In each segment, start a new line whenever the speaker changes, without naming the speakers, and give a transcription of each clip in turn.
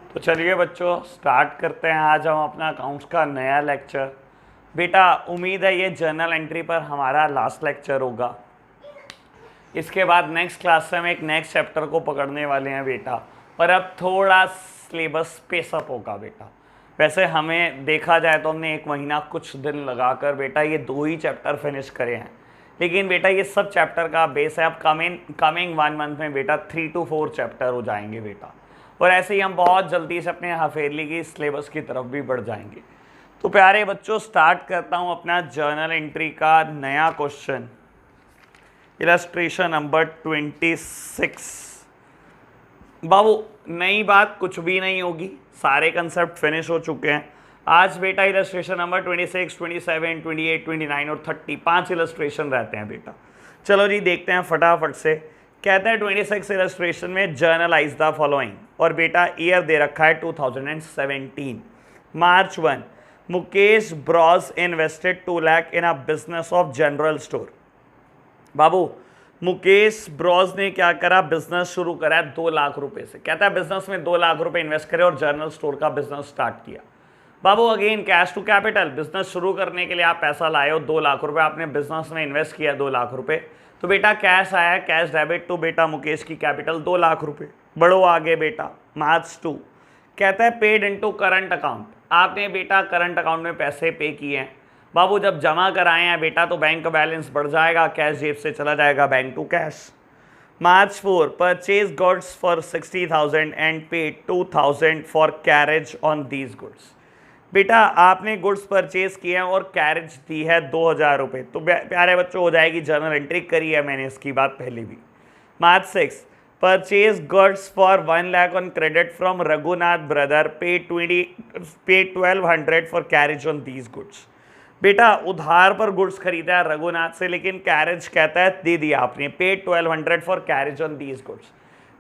तो चलिए बच्चों स्टार्ट करते हैं आज हम अपना अकाउंट्स का नया लेक्चर। बेटा उम्मीद है ये जर्नल एंट्री पर हमारा लास्ट लेक्चर होगा। इसके बाद नेक्स्ट क्लास से हम एक नेक्स्ट चैप्टर को पकड़ने वाले हैं बेटा, पर अब थोड़ा सिलेबस पेसअप होगा बेटा। वैसे हमें देखा जाए तो हमने एक महीना कुछ दिन लगाकर बेटा ये 2 ही चैप्टर फिनिश करे हैं, लेकिन बेटा ये सब चैप्टर का बेस है। अब कमिंग 1 मंथ में बेटा 3 to 4 चैप्टर हो जाएंगे बेटा, और ऐसे ही हम बहुत जल्दी से अपने हफेली की सिलेबस की तरफ भी बढ़ जाएंगे। तो प्यारे बच्चों स्टार्ट करता हूँ अपना जर्नल एंट्री का नया क्वेश्चन। Illustration number 26। बाबू नई बात कुछ भी नहीं होगी, सारे कंसेप्ट फिनिश हो चुके हैं। आज बेटा इलस्ट्रेशन नंबर 26, 27, 28, 29 और 30 5 इलस्ट्रेशन रहते हैं बेटा। चलो जी देखते हैं फटाफट से। कहते हैं 26 इलस्ट्रेशन में जर्नलाइज द फॉलोइंग, और बेटा ईयर दे रखा है 2017। मार्च 1 Mukesh Bros invested 2 lakh in a business of general store. Babu Mukesh Bros ने क्या करा, बिजनेस शुरू करा है 2 लाख रुपए से। कहता है बिजनेस में 2 लाख रुपए इन्वेस्ट करे और जनरल स्टोर का बिजनेस स्टार्ट किया। बाबू again cash to capital, business शुरू करने के लिए आप पैसा लाए हो 2 लाख रुपए, आपने बिजनेस में इन्वेस्ट किया 2 लाख रुपए, तो बेटा कैश आया, कैश डेबिट टू बेटा मुकेश की कैपिटल 2 लाख रुपए। बढ़ो आगे बेटा। मार्च 2 कहता है पेड इनटू करंट अकाउंट, आपने बेटा करंट अकाउंट में पैसे पे किए हैं। बाबू जब जमा कराए हैं बेटा तो बैंक का बैलेंस बढ़ जाएगा, कैश जेब से चला जाएगा bank to cash. March 4 purchase goods for 60,000 and paid 2,000 for carriage on these goods. बेटा आपने गुड्स परचेज किए हैं और कैरेज दी है 2,000 रुपये। तो प्यारे बच्चों हो जाएगी जर्नल एंट्री, करी है मैंने इसकी बात पहले भी। मार्च 6 purchase goods for 1 lakh on credit from Raghunath brother, पे 1,200 for carriage on these goods. बेटा उधार पर गुड्स खरीदा है रघुनाथ से, लेकिन कैरेज कहता है दे दिया आपने, पे 1,200 for carriage on these goods.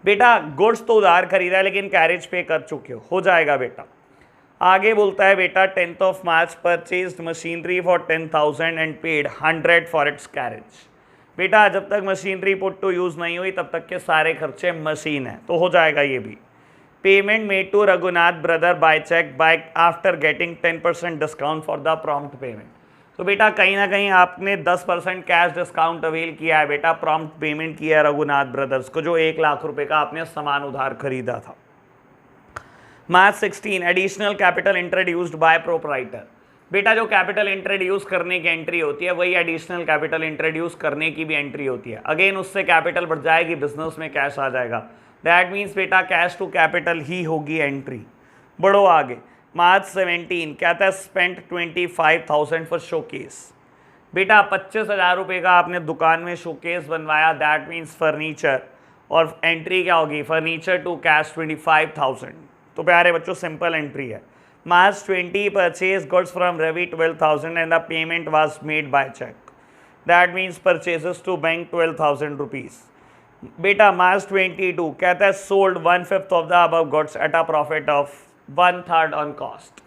बेटा गुड्स तो उधार खरीदा है लेकिन कैरेज पे कर चुके हो जाएगा बेटा। आगे बोलता है बेटा 10th of March purchased machinery for 10,000 and paid 100 for its carriage. बेटा जब तक मशीनरी पुट टू यूज़ नहीं हुई तब तक के सारे खर्चे मशीन है, तो हो जाएगा ये भी। Payment made to Raghunath brother by cheque by after getting 10% discount for the prompt payment. तो बेटा कहीं ना कहीं आपने 10% कैश डिस्काउंट अवेल किया है बेटा, प्रॉम्प्ट पेमेंट किया है रघुनाथ ब्रदर्स को, जो 1 लाख रुपए का आपने सामान उधार खरीदा था। मार्च 16 additional capital introduced by proprietor. बेटा जो कैपिटल इंट्रोड्यूस करने की एंट्री होती है वही एडिशनल कैपिटल इंट्रोड्यूस करने की भी एंट्री होती है। अगेन उससे कैपिटल बढ़ जाएगी, बिजनेस में कैश आ जाएगा। दैट मीन्स बेटा कैश टू कैपिटल ही होगी एंट्री। बढ़ो आगे। मार्च 17 कहता है स्पेंट 25,000 फॉर शोकेस। बेटा 25,000 रुपये का आपने दुकान में शोकेस बनवाया, दैट मीन्स फर्नीचर, और एंट्री क्या होगी, फर्नीचर टू कैश 25,000। तो प्यारे बच्चों सिंपल एंट्री है। March 20 purchase goods from Ravi 12,000 and the payment was made by cheque, that means purchases to bank 12,000 rupees. बेटा मार्च 22 कहता है sold 1/5 of the above goods at a profit of 1/3 on cost.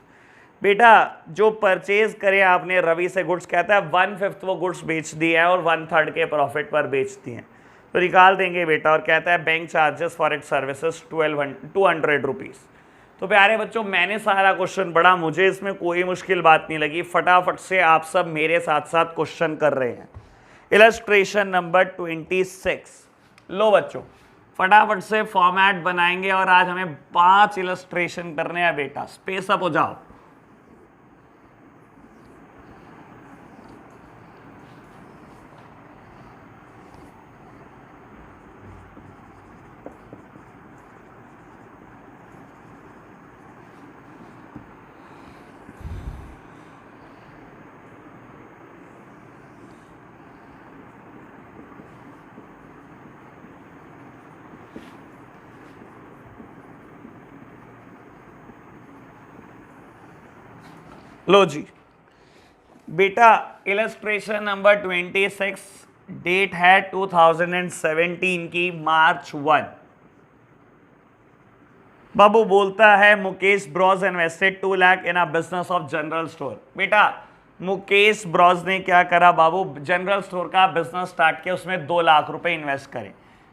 बेटा जो purchase करे आपने रवि से goods, कहता है 1/5 वो गुड्स बेच दिए हैं और 1/3 के प्रॉफिट पर बेच दिए हैं, तो निकाल देंगे बेटा। और कहता है bank charges for it services 200 rupees. तो प्यारे बच्चों मैंने सारा क्वेश्चन पढ़ा, मुझे इसमें कोई मुश्किल बात नहीं लगी, फटाफट से आप सब मेरे साथ साथ क्वेश्चन कर रहे हैं। Illustration number 26। लो बच्चों फटाफट से फॉर्मेट बनाएंगे, और आज हमें 5 इलस्ट्रेशन करने हैं बेटा। स्पेस अप हो जाओ। लो जी बेटा इलस्ट्रेशन नंबर 26 डेट है 2017 की मार्च 1। बाबू बोलता है Mukesh Bros invested 2 lakh in a business of general store. बेटा मुकेश ब्रॉस ने क्या करा बाबू, जनरल स्टोर का बिजनेस स्टार्ट किया, उसमें 2 लाख रुपए इन्वेस्ट करे।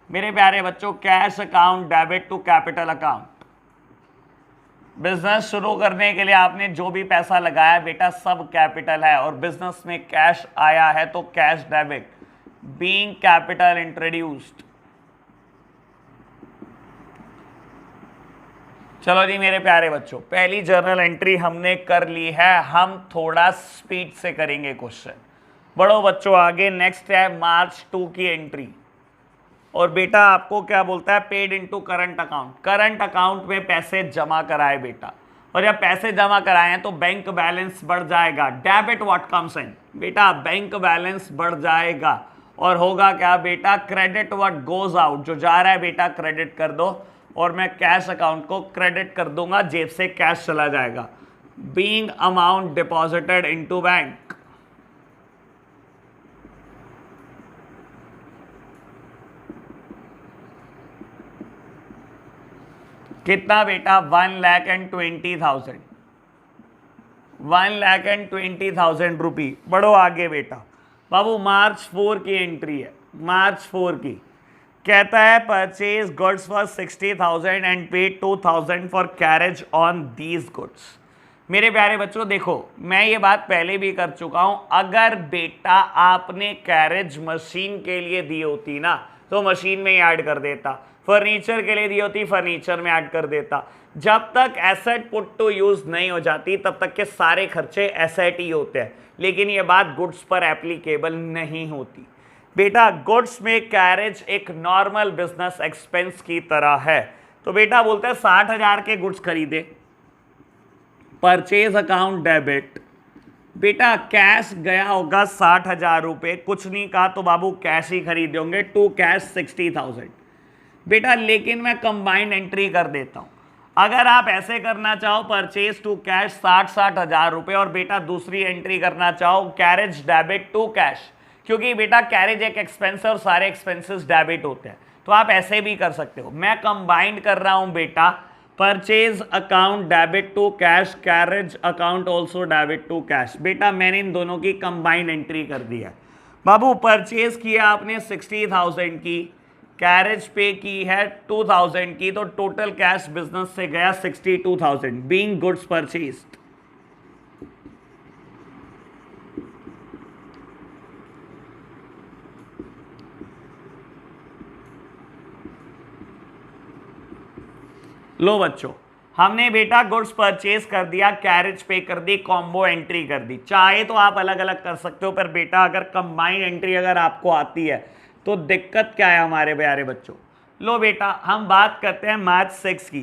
मेरे प्यारे बच्चों cash account debit to capital account, business शुरू करने के लिए आपने जो भी पैसा लगाया बेटा सब कैपिटल है, और बिजनेस में कैश आया है तो cash debit, being capital introduced. चलो जी मेरे प्यारे बच्चों, पहली जर्नल एंट्री हमने कर ली है। हम थोड़ा स्पीड से करेंगे क्वेश्चन। बढ़ो बच्चों आगे, नेक्स्ट है मार्च 2 की एंट्री। और बेटा आपको क्या बोलता है, paid into current account. Current account में पैसे जमा कराए बेटा, और जब पैसे जमा कराए हैं तो बैंक बैलेंस बढ़ जाएगा। डेबिट व्हाट कम्स इन, बेटा बैंक बैलेंस बढ़ जाएगा। और होगा क्या बेटा, क्रेडिट व्हाट गोज आउट, जो जा रहा है बेटा क्रेडिट कर दो, और मैं कैश अकाउंट को क्रेडिट कर दूंगा, जेब से कैश चला जाएगा। Being amount deposited into bank. कितना बेटा, 1,20,000, 1,20,000 रुपी। बढ़ो आगे बेटा बाबू, मार्च 4 की एंट्री है। मार्च 4 की कहता है purchase goods for 60,000 and paid 2,000 for carriage on these goods. मेरे प्यारे बच्चों देखो, मैं ये बात पहले भी कर चुका हूं, अगर बेटा आपने कैरेज मशीन के लिए दी होती ना तो मशीन में ही ऐड कर देता, फर्नीचर के लिए दी होती फर्नीचर में ऐड कर देता। जब तक एसेट पुट टू यूज नहीं हो जाती तब तक के सारे खर्चे एसेट ही होते हैं, लेकिन ये बात गुड्स पर एप्लीकेबल नहीं होती। बेटा गुड्स में कैरेज एक नॉर्मल बिजनेस एक्सपेंस की तरह है। तो बेटा बोलते हैं 60,000 के गुड्स खरीदे, परचेज अकाउंट डेबिट, बेटा कैश गया होगा 60,000 रुपये, कुछ नहीं कहा तो बाबू कैश ही खरीदे होंगे, टू कैश 60,000 बेटा। लेकिन मैं कंबाइंड एंट्री कर देता हूं, अगर आप ऐसे करना चाहो परचेज टू कैश 60,000 रुपये, और बेटा दूसरी एंट्री करना चाहो कैरेज डेबिट टू कैश, क्योंकि बेटा कैरेज एक एक्सपेंस है और सारे एक्सपेंसेस डेबिट होते हैं, तो आप ऐसे भी कर सकते हो। मैं कंबाइंड कर रहा हूं बेटा, purchase account debit to cash, carriage account also debit to cash. बेटा मैंने इन दोनों की कंबाइंड एंट्री कर दिया। बाबू परचेज किया आपने 60,000 की, कैरेज पे की है 2,000 की, तो टोटल कैश बिजनेस से गया 62,000, बीइंग गुड्स परचेज्ड। लो बच्चों, हमने बेटा गुड्स परचेज कर दिया, कैरेज पे कर दी, कॉम्बो एंट्री कर दी। चाहे तो आप अलग अलग कर सकते हो, पर बेटा अगर कंबाइंड एंट्री अगर आपको आती है तो दिक्कत क्या है हमारे प्यारे बच्चों। लो बेटा हम बात करते हैं मार्च 6 की।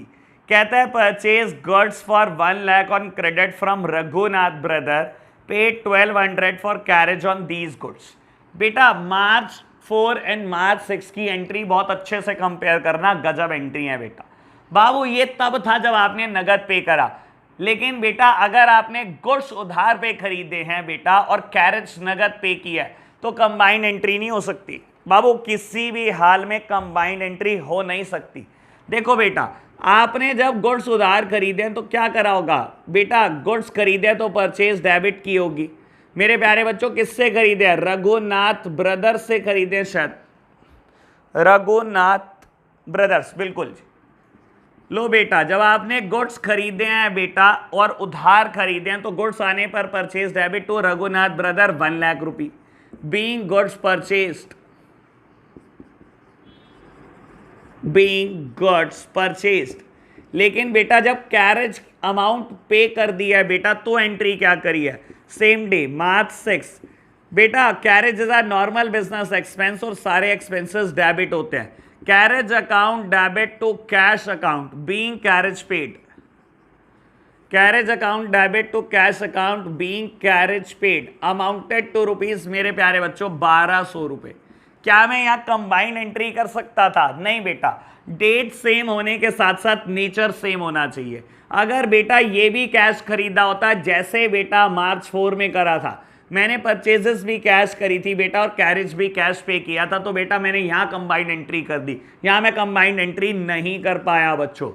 कहता है purchase goods for 1 lakh on credit from Raghunath brother, paid 1,200 for carriage on these goods. बेटा मार्च 4 एंड मार्च 6 की एंट्री बहुत अच्छे से कंपेयर करना, गजब एंट्री है बेटा। बाबू ये तब था जब आपने नगद पे करा, लेकिन बेटा अगर आपने गुड्स उधार पे खरीदे हैं बेटा और कैरेज नगद पे किया है तो कंबाइंड एंट्री नहीं हो सकती। बाबू किसी भी हाल में कंबाइंड एंट्री हो नहीं सकती। देखो बेटा आपने जब गुड्स उधार खरीदे तो क्या करा होगा बेटा, गुड्स खरीदे तो परचेज डेबिट की होगी। मेरे प्यारे बच्चों किससे खरीदे, रघुनाथ ब्रदर्स से खरीदे, शायद रघुनाथ ब्रदर्स, बिल्कुल जी। लो बेटा जब आपने गुड्स खरीदे हैं बेटा और उधार खरीदे हैं तो गुड्स आने पर purchase debit to Raghunath brother 1 lakh rupee, being goods purchased, being goods purchased. लेकिन बेटा जब कैरेज अमाउंट पे कर दिया है बेटा तो एंट्री क्या करी है, सेम डे मार्च 6। बेटा carriage is a normal business expense और सारे एक्सपेंसेस डेबिट होते हैं। Carriage account debit to cash account, being carriage paid, carriage account debit to cash account being carriage paid, amounted to rupees मेरे प्यारे बच्चों 1,200 रुपए। क्या मैं यहाँ कंबाइंड एंट्री कर सकता था, नहीं बेटा, डेट सेम होने के साथ साथ नेचर सेम होना चाहिए। अगर बेटा ये भी कैश खरीदा होता जैसे बेटा मार्च 4 में करा था, मैंने परचेजेस भी कैश करी थी बेटा और कैरेज भी कैश पे किया था, तो बेटा मैंने यहाँ कंबाइंड एंट्री कर दी, यहाँ मैं कंबाइंड एंट्री नहीं कर पाया बच्चों।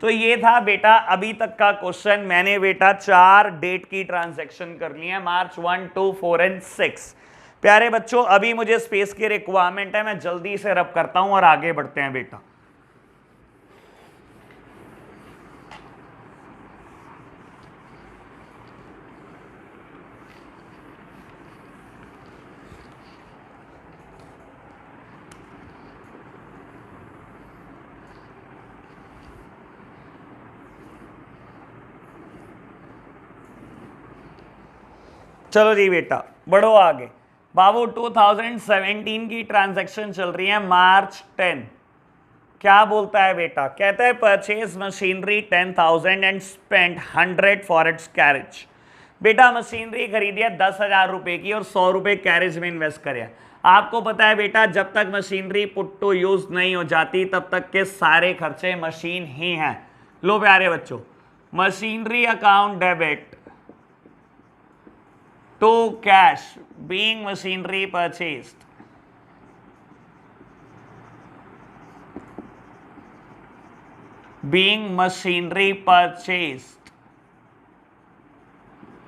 तो ये था बेटा अभी तक का क्वेश्चन। मैंने बेटा 4 डेट की ट्रांजैक्शन कर ली है, मार्च 1, 2, 4 एंड 6। प्यारे बच्चों अभी मुझे स्पेस की रिक्वायरमेंट है, मैं जल्दी से रब करता हूं और आगे बढ़ते हैं बेटा। चलो जी बेटा बढ़ो आगे। बाबू 2017 की ट्रांजैक्शन चल रही है मार्च 10। क्या बोलता है बेटा, कहता है purchase machinery 10,000 and spend 100 for its carriage. बेटा मशीनरी खरीदी है 10,000 रुपए की और 100 रुपए कैरेज में इन्वेस्ट करे। आपको पता है बेटा जब तक मशीनरी पुट टू यूज नहीं हो जाती तब तक के सारे खर्चे मशीन ही हैं। लो प्यारे बच्चों, machinery account debit to cash being machinery purchased. Being machinery purchased.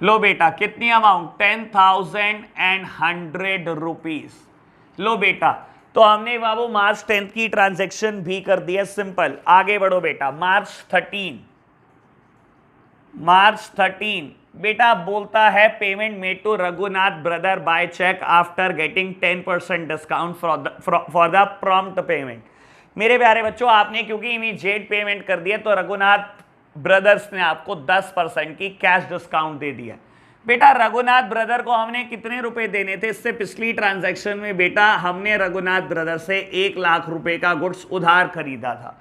लो बेटा कितनी अमाउंट, 10,000 एंड 100 रुपीज। लो बेटा तो हमने बाबू मार्च 10 की ट्रांजैक्शन भी कर दिया सिंपल। आगे बढ़ो बेटा मार्च 13 बेटा बोलता है payment made to Raghunath brother by cheque after getting 10% discount for the prompt payment. मेरे प्यारे बच्चों आपने क्योंकि इमीडिएट पेमेंट कर दिया तो रघुनाथ ब्रदर्स ने आपको 10% की कैश डिस्काउंट दे दिया। बेटा रघुनाथ ब्रदर को हमने कितने रुपए देने थे, इससे पिछली ट्रांजैक्शन में बेटा हमने रघुनाथ ब्रदर से 1 लाख रुपए का गुड्स उधार खरीदा था।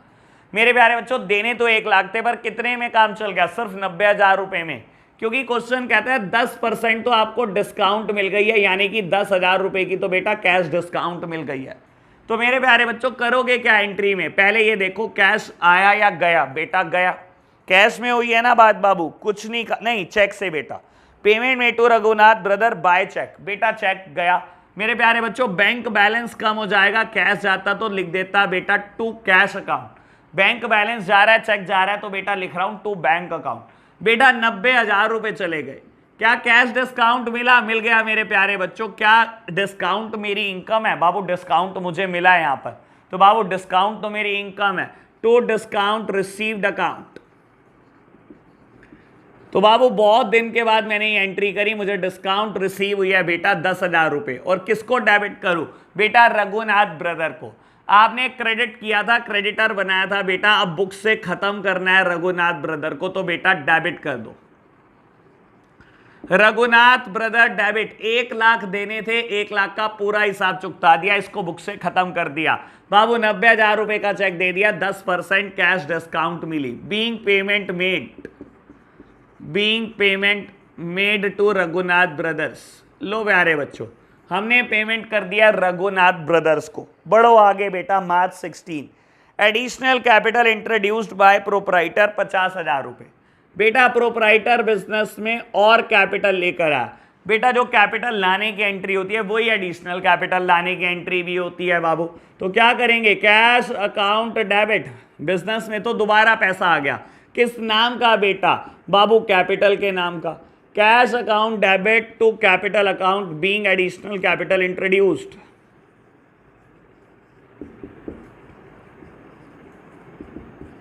मेरे प्यारे बच्चों देने तो 1 लाख थे पर कितने में काम चल गया, सिर्फ 90,000 रुपए में, क्योंकि क्वेश्चन कहता है 10% तो आपको डिस्काउंट मिल गई है, यानी कि 10,000 रुपए की तो बेटा कैश डिस्काउंट मिल गई है। तो मेरे प्यारे बच्चों करोगे क्या एंट्री में, पहले ये देखो कैश आया या गया। बेटा गया, कैश में हुई है ना बात बाबू, कुछ नहीं चेक से बेटा। पेमेंट में to Raghunath brother by cheque, बेटा चेक गया। मेरे प्यारे बच्चों बैंक बैलेंस कम हो जाएगा, कैश जाता तो लिख देता बेटा to cash account. Bank balance जा रहा है, चेक जा रहा है तो बेटा लिख रहा हूं टू बैंक अकाउंट। बेटा 90,000 रुपए चले गए। क्या कैश डिस्काउंट मिला, मिल गया मेरे प्यारे बच्चों। क्या डिस्काउंट मेरी इनकम है, बाबू डिस्काउंट मुझे मिला है यहां पर, तो बाबू डिस्काउंट तो मेरी इनकम है। टू डिस्काउंट रिसीव्ड अकाउंट, तो बाबू बहुत दिन के बाद मैंने ये एंट्री करी, मुझे डिस्काउंट रिसीव हुई है बेटा 10,000 रुपए। और किसको डेबिट करूं, बेटा रघुनाथ ब्रदर को। आपने क्रेडिट किया था, क्रेडिटर बनाया था बेटा, अब बुक से खत्म करना है रघुनाथ ब्रदर को, तो बेटा डेबिट कर दो। रघुनाथ ब्रदर डेबिट, 1 लाख देने थे, 1 लाख का पूरा हिसाब चुकता दिया, इसको बुक से खत्म कर दिया। बाबू 90,000 रुपए का चेक दे दिया, 10% कैश डिस्काउंट मिली। Being payment made to Raghunath brothers. लो प्यारे बच्चों हमने पेमेंट कर दिया रघुनाथ ब्रदर्स को। बढ़ो आगे बेटा मार्च 16, additional capital introduced by proprietor 50,000 रुपए। बेटा प्रोपराइटर बिजनेस में और कैपिटल लेकर आया। बेटा जो कैपिटल लाने की एंट्री होती है वही एडिशनल कैपिटल लाने की एंट्री भी होती है बाबू। तो क्या करेंगे, कैश अकाउंट डेबिट, बिजनेस में तो दोबारा पैसा आ गया, किस नाम का बेटा, बाबू कैपिटल के नाम का। Cash account debit to capital account being additional capital introduced.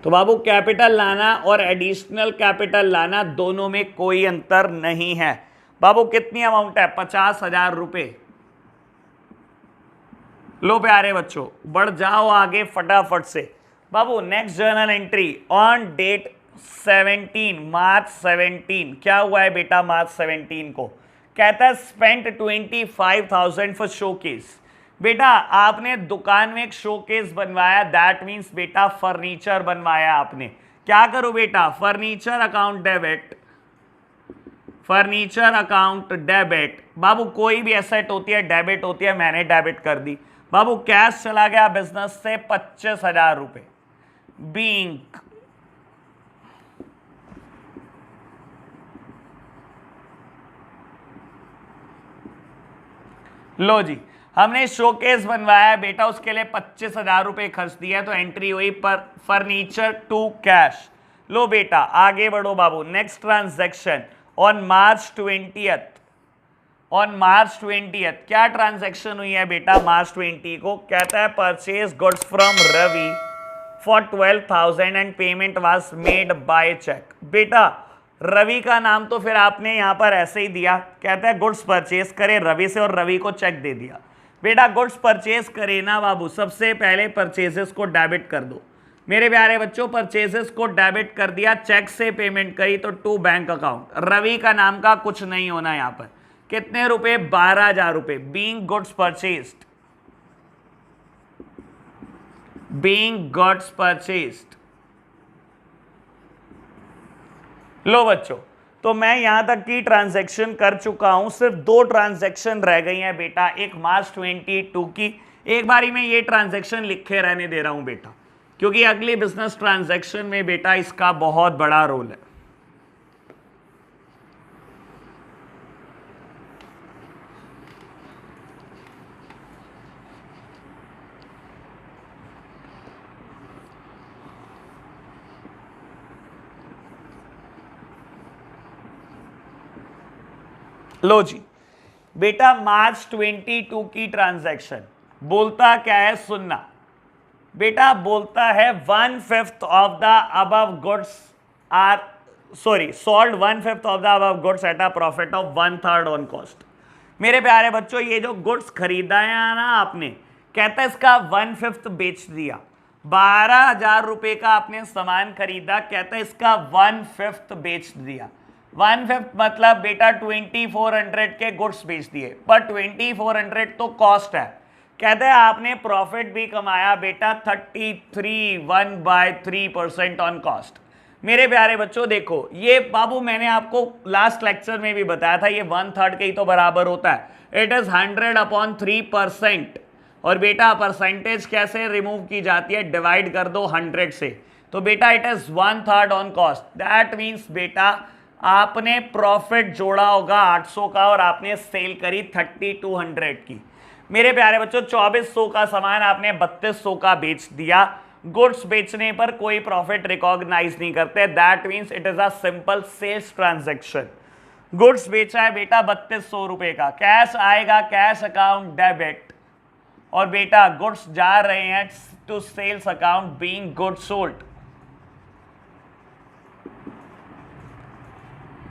तो बाबू कैपिटल लाना और एडिशनल कैपिटल लाना दोनों में कोई अंतर नहीं है। बाबू कितनी अमाउंट है, 50,000 रुपए। लो प्यारे बच्चों बढ़ जाओ आगे फटाफट से। बाबू next journal entry on date 17 March 17, क्या हुआ है बेटा मार्च 17 को, कहता है स्पेंट 25,000 फॉर शोकेस। बेटा आपने दुकान में एक शोकेस बनवाया, दैट मीन्स बेटा फर्नीचर बनवाया आपने। क्या करो बेटा, furniture account debit, furniture account debit. बाबू कोई भी एसेट होती है डेबिट होती है, मैंने डेबिट कर दी। बाबू कैश चला गया बिजनेस से 25,000 रुपए। बीइंग लो जी हमने शोकेस बनवाया बेटा, उसके लिए 25,000 रुपए खर्च दिया, तो एंट्री हुई पर फर्नीचर टू कैश। लो बेटा आगे बढ़ो बाबू। Next transaction on March 20th, on March 20th क्या ट्रांजैक्शन हुई है बेटा मार्च 20 को, कहता है purchase goods from Ravi for 12,000 and payment was made by cheque. बेटा रवि का नाम तो फिर आपने यहां पर ऐसे ही दिया, कहता है गुड्स परचेज करे रवि से और रवि को चेक दे दिया। बेटा गुड्स परचेज करे ना बाबू, सबसे पहले परचेजेस को डेबिट कर दो। मेरे प्यारे बच्चों परचेजेस को डेबिट कर दिया, चेक से पेमेंट करी तो टू बैंक अकाउंट। रवि का नाम का कुछ नहीं होना यहाँ पर, कितने रुपए? 12,000 रुपए। Being goods purchased, being goods purchased. लो बच्चों, तो मैं यहां तक की ट्रांजैक्शन कर चुका हूं, सिर्फ 2 ट्रांजैक्शन रह गई हैं बेटा, एक मार्च 22 की। एक बारी में ये ट्रांजैक्शन लिखे रहने दे रहा हूं बेटा, क्योंकि अगली बिजनेस ट्रांजैक्शन में बेटा इसका बहुत बड़ा रोल है। लो जी बेटा, मार्च 22 की ट्रांजैक्शन बोलता क्या है? सुनना बेटा, बोलता है 1/5 of the above goods are sold 1/5 of the above goods at a profit of 1/3 on cost. मेरे प्यारे बच्चों, ये जो गुड्स खरीदा है ना आपने, कहता है इसका 1/5 बेच दिया। 12,000 रुपए का आपने सामान खरीदा, कहता है इसका 1/5 बेच दिया। 1/5 मतलब बेटा 2400 के गुड्स बेच दिए, पर 2400 तो कॉस्ट है। कहते हैं आपने प्रॉफिट भी कमाया बेटा 33.1/3% ऑन कॉस्ट। मेरे प्यारे बच्चों देखो, ये बाबू मैंने आपको लास्ट लेक्चर में भी बताया था, ये 1/3 के ही तो बराबर होता है। It is 100/3%। और बेटा परसेंटेज कैसे रिमूव की जाती है? डिवाइड कर दो 100 से, तो बेटा it is 1/3 on cost. That means बेटा आपने प्रॉफिट जोड़ा होगा 800 का और आपने सेल करी 3200 की। मेरे प्यारे बच्चों, 2400 का सामान आपने 3200 का बेच दिया। गुड्स बेचने पर कोई प्रॉफिट रिकॉग्नाइज नहीं करते। That means it is a simple sales transaction. Goods बेचा है बेटा 3200 रुपए का, कैश आएगा कैश अकाउंट डेबिट, और बेटा गुड्स जा रहे हैं to sales account being goods sold,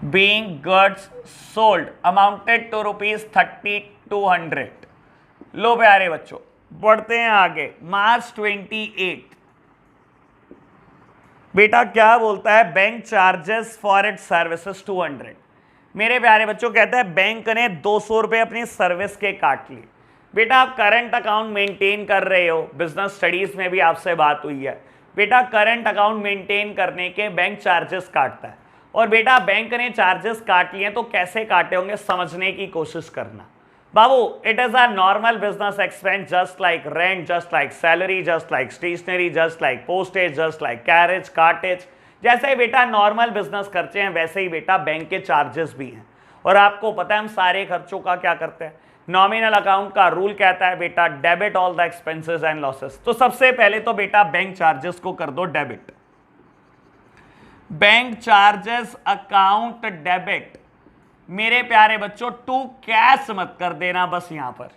being goods sold amounted to ₹3200। लो प्यारे बच्चों, बढ़ते हैं आगे। मार्च 28 बेटा क्या बोलता है? Bank charges for it services 200। मेरे प्यारे बच्चों, कहता है बैंक ने 200 रुपए अपनी सर्विस के काट लिए। बेटा आप करंट अकाउंट मेंटेन कर रहे हो, बिजनेस स्टडीज में भी आपसे बात हुई है बेटा, करंट अकाउंट मेंटेन करने के बैंक चार्जेस काटता है। और बेटा बैंक ने चार्जेस काट लिए तो कैसे काटे होंगे समझने की कोशिश करना। बाबू it is a normal business expense, just like rent, just like salary, just like stationery, just like postage, just like carriage cartage. जैसे ही बेटा नॉर्मल बिजनेस खर्चे हैं, वैसे ही बेटा बैंक के चार्जेस भी हैं। और आपको पता है हम सारे खर्चों का क्या करते हैं? नॉमिनल अकाउंट का रूल कहता है बेटा debit all the expenses and losses. तो सबसे पहले तो बेटा बैंक चार्जेस को कर दो debit. Bank charges account debit. मेरे प्यारे बच्चों टू कैश मत कर देना बस यहां पर,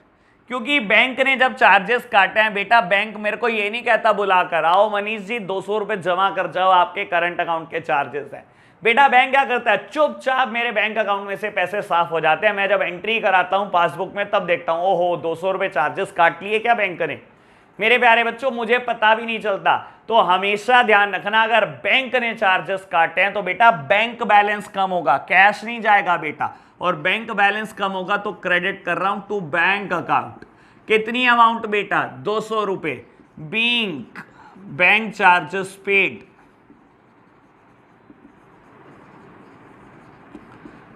क्योंकि बैंक ने जब चार्जेस काटे हैं बेटा, बैंक मेरे को ये नहीं कहता बुलाकर आओ मनीष जी 200 रुपए जमा कर जाओ, आपके करंट अकाउंट के चार्जेस हैं। बेटा बैंक क्या करता है? चुपचाप मेरे बैंक अकाउंट में से पैसे साफ हो जाते हैं। मैं जब एंट्री कराता हूं पासबुक में, तब देखता हूं ओहो 200 रुपए चार्जेस काट लिए क्या बैंक ने। मेरे प्यारे बच्चों मुझे पता भी नहीं चलता। तो हमेशा ध्यान रखना, अगर बैंक ने चार्जेस काटे हैं तो बेटा बैंक बैलेंस कम होगा, कैश नहीं जाएगा बेटा। और बैंक बैलेंस कम होगा तो क्रेडिट कर रहा हूं टू बैंक अकाउंट। कितनी अमाउंट बेटा? 200 रुपए। Being bank charges paid.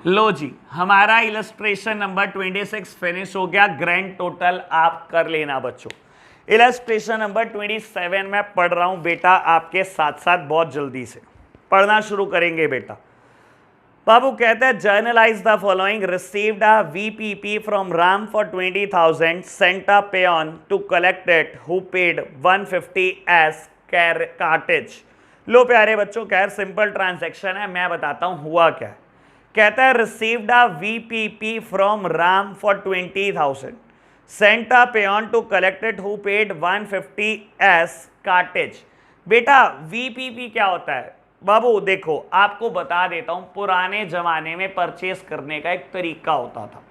लो जी, हमारा इलस्ट्रेशन नंबर 26 फिनिश हो गया। ग्रैंड टोटल आप कर लेना बच्चों। इलस्ट्रेशन नंबर 27 में पढ़ रहा हूं बेटा आपके साथ साथ, बहुत जल्दी से पढ़ना शुरू करेंगे बेटा। बाबू कहते हैं journalise the following, received a VPP from Ram for 20,000, sent a peon to collect it who paid 150 as cartage. लो प्यारे बच्चों, खैर सिंपल ट्रांजैक्शन है, मैं बताता हूं हुआ क्या है। कहता है received a VPP from Ram for 20,000, sent a peon to collect it who paid 150 as cartage। बेटा वीपीपी क्या होता है? बाबू देखो आपको बता देता हूं, पुराने जमाने में परचेस करने का एक तरीका होता था।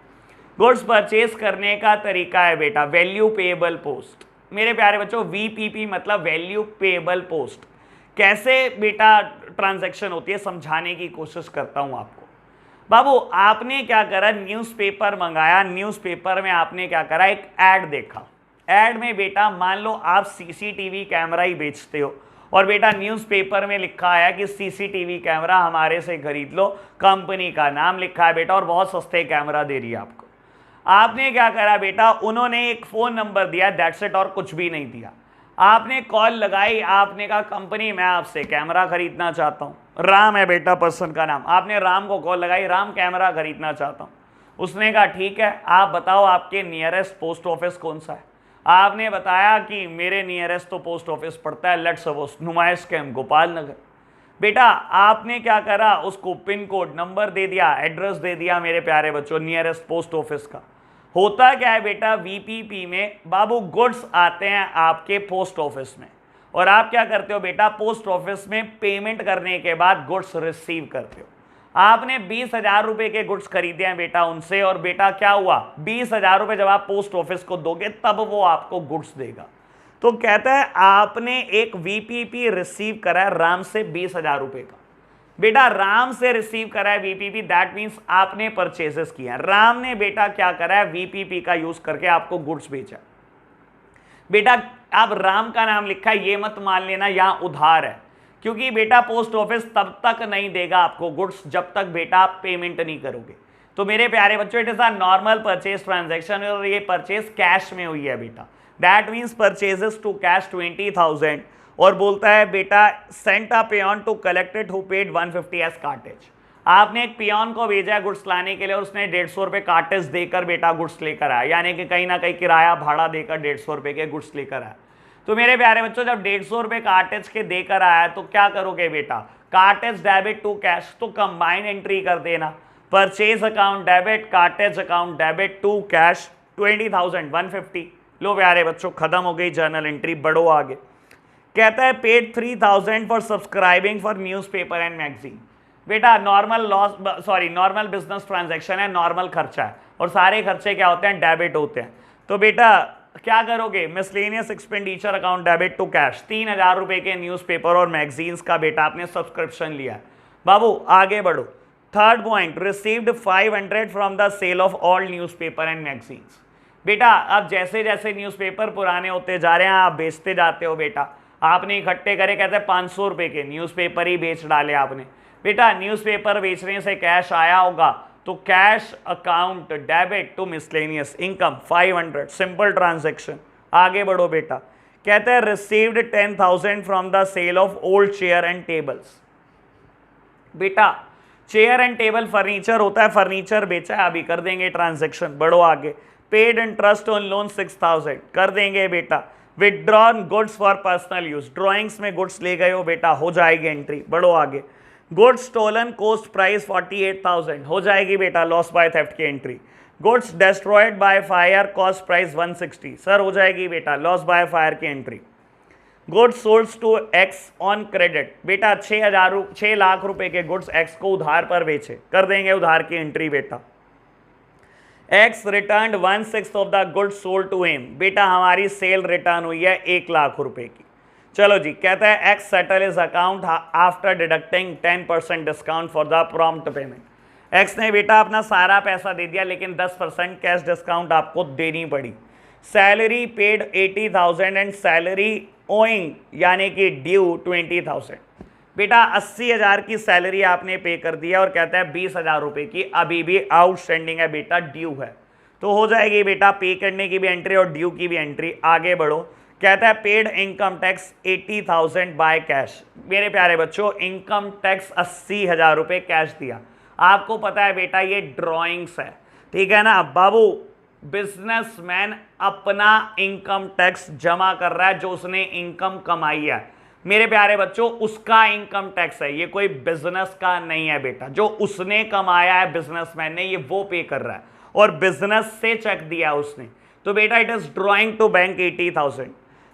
गुड्स परचेस करने का तरीका है बेटा वैल्यू पेएबल पोस्ट। मेरे प्यारे बच्चों वीपीपी मतलब वैल्यू पेएबल पोस्ट। कैसे बेटा ट्रांजैक्शन होती है समझाने की कोशिश करता हूं आपको। बाबू आपने क्या करा, न्यूज़पेपर मंगाया, न्यूज़पेपर में आपने क्या करा, एक ऐड देखा। ऐड में बेटा मान लो आप सीसीटीवी कैमरा ही बेचते हो और बेटा न्यूज़पेपर में लिखा आया कि सीसीटीवी कैमरा हमारे से खरीद लो, कंपनी का नाम लिखा है बेटा और बहुत सस्ते कैमरा दे रही है आपको। आपने क्या करा बेटा, उन्होंने एक फ़ोन नंबर दिया, दैट्स इट, और कुछ भी नहीं दिया। आपने कॉल लगाई, आपने कहा कंपनी मैं आपसे कैमरा खरीदना चाहता हूँ, राम है बेटा पर्सन का नाम, आपने राम को कॉल लगाई, राम कैमरा खरीदना चाहता हूँ। उसने कहा ठीक है, आप बताओ आपके नियरेस्ट पोस्ट ऑफिस कौन सा है। आपने बताया कि मेरे नियरेस्ट तो पोस्ट ऑफिस पड़ता है लेट्स सपोज नुमाइश कैंप गोपाल नगर। बेटा आपने क्या करा, उसको पिन कोड नंबर दे दिया, एड्रेस दे दिया मेरे प्यारे बच्चों नियरेस्ट पोस्ट ऑफिस का। होता क्या है बेटा, वीपीपी में बाबू गुड्स आते हैं आपके पोस्ट ऑफिस में और आप क्या करते हो बेटा, पोस्ट ऑफिस में पेमेंट करने के बाद गुड्स रिसीव करते हो। आपने 20,000 रुपए के गुड्स खरीदे हैं बेटा उनसे और बेटा क्या हुआ, 20,000 रुपए जब आप पोस्ट ऑफिस को दोगे तब वो आपको गुड्स देगा। तो कहता है आपने एक वीपीपी रिसीव करा है राम से 20,000 रुपए का। बेटा राम से रिसीव करा है वीपीपी, दैट मींस आपने परचेजेस किया। राम ने बेटा क्या करा है, वीपीपी का यूज करके आपको गुड्स बेचा। बेटा अब राम का नाम लिखा है, ये मत मान लेना यहां उधार है, क्योंकि बेटा पोस्ट ऑफिस तब तक नहीं देगा आपको गुड्स जब तक बेटा आप पेमेंट नहीं करोगे। तो मेरे प्यारे बच्चों it is a normal purchase transaction और ये परचेज कैश में हुई है बेटा, that means purchases to cash 20,000 और बोलता है बेटा sent a peon to collect it who paid 150 as cartage. आपने एक पियोन को भेजा है गुड्स लाने के लिए और उसने 150 रुपए कार्टेज देकर बेटा गुड्स लेकर आया, यानी कि कहीं ना कहीं किराया भाड़ा देकर 150 रुपए के गुड्स लेकर आया। तो मेरे प्यारे बच्चों जब 150 रुपए कार्टेज के देकर आया तो क्या करोगे बेटा, कार्टेज डेबिट टू कैश, तो कंबाइन एंट्री कर देना, purchase account debit, cartage account debit to cash 20,000 150। लो प्यारे बच्चों खत्म हो गई जर्नल एंट्री, बढ़ो आगे। कहता है paid 3,000 for subscribing for newspaper and magazine. बेटा नॉर्मल बिजनेस ट्रांजैक्शन है, नॉर्मल खर्चा है और सारे खर्चे क्या होते हैं, डेबिट होते हैं। तो बेटा क्या करोगे, miscellaneous expenditure account debit to cash, 3,000 रुपए के न्यूज़पेपर और मैगजीन्स का बेटा आपने सब्सक्रिप्शन लिया। बाबू आगे बढ़ो। Third point, received 500 from the sale of all newspaper and magazines. बेटा अब जैसे जैसे न्यूज़पेपर पुराने होते जा रहे हैं आप बेचते जाते हो बेटा, आपने इकट्ठे करे, कहते हैं 500 रुपए के न्यूज़पेपर ही बेच डाले आपने। बेटा न्यूज़पेपर बेचने से कैश आया होगा तो cash account debit to miscellaneous income 500, simple transaction. आगे बढ़ो बेटा। कहते हैं received 10,000 from the sale of old chair and tables. बेटा चेयर एंड टेबल फर्नीचर होता है, फर्नीचर बेचा है, अभी कर देंगे ट्रांजैक्शन, बढ़ो आगे। पेड इंटरेस्ट ऑन लोन 6,000 कर देंगे बेटा। Withdrawn goods for personal use, drawings में गुड्स ले गए हो बेटा, हो जाएगी एंट्री, बढ़ो आगे। गुड्स स्टोलन कोस्ट प्राइस 48,000 हो जाएगी बेटा, लॉस बाय थेफ्ट की entry. Goods destroyed by fire cost price 160 sir हो जाएगी बेटा, लॉस बाय फायर की entry. Goods sold to X on credit, बेटा 6 लाख रुपए के गुड्स एक्स को उधार पर बेचे, कर देंगे उधार की एंट्री बेटा। X return 1/6 of the goods sold to him, बेटा हमारी सेल रिटर्न हुई है 1 लाख रुपए की। चलो जी, कहता है x settle is account after deducting 10% discount for the prompt payment. X ने बेटा अपना सारा पैसा दे दिया लेकिन 10% कैश डिस्काउंट आपको देनी पड़ी। Salary paid 80,000 and salary owing यानी कि ड्यू 20,000। बेटा 80,000 की सैलरी आपने पे कर दिया और कहता है 20,000 रुपए की अभी भी आउटस्टैंडिंग है बेटा, ड्यू है, तो हो जाएगी बेटा पे करने की भी एंट्री और ड्यू की भी एंट्री। आगे बढ़ो। कहता है paid income tax 80,000 by cash. मेरे प्यारे बच्चों इनकम टैक्स 80,000 रुपए कैश दिया। आपको पता है बेटा ये ड्रॉइंग्स है, ठीक है ना बाबू। बिजनेसमैन अपना इनकम टैक्स जमा कर रहा है, जो उसने इनकम कमाई है मेरे प्यारे बच्चों उसका इनकम टैक्स है, ये कोई बिजनेस का नहीं है बेटा। जो उसने कमाया है बिजनेसमैन ने, ये वो पे कर रहा है और बिजनेस से चेक दिया उसने, तो बेटा it is drawing to bank 80,000।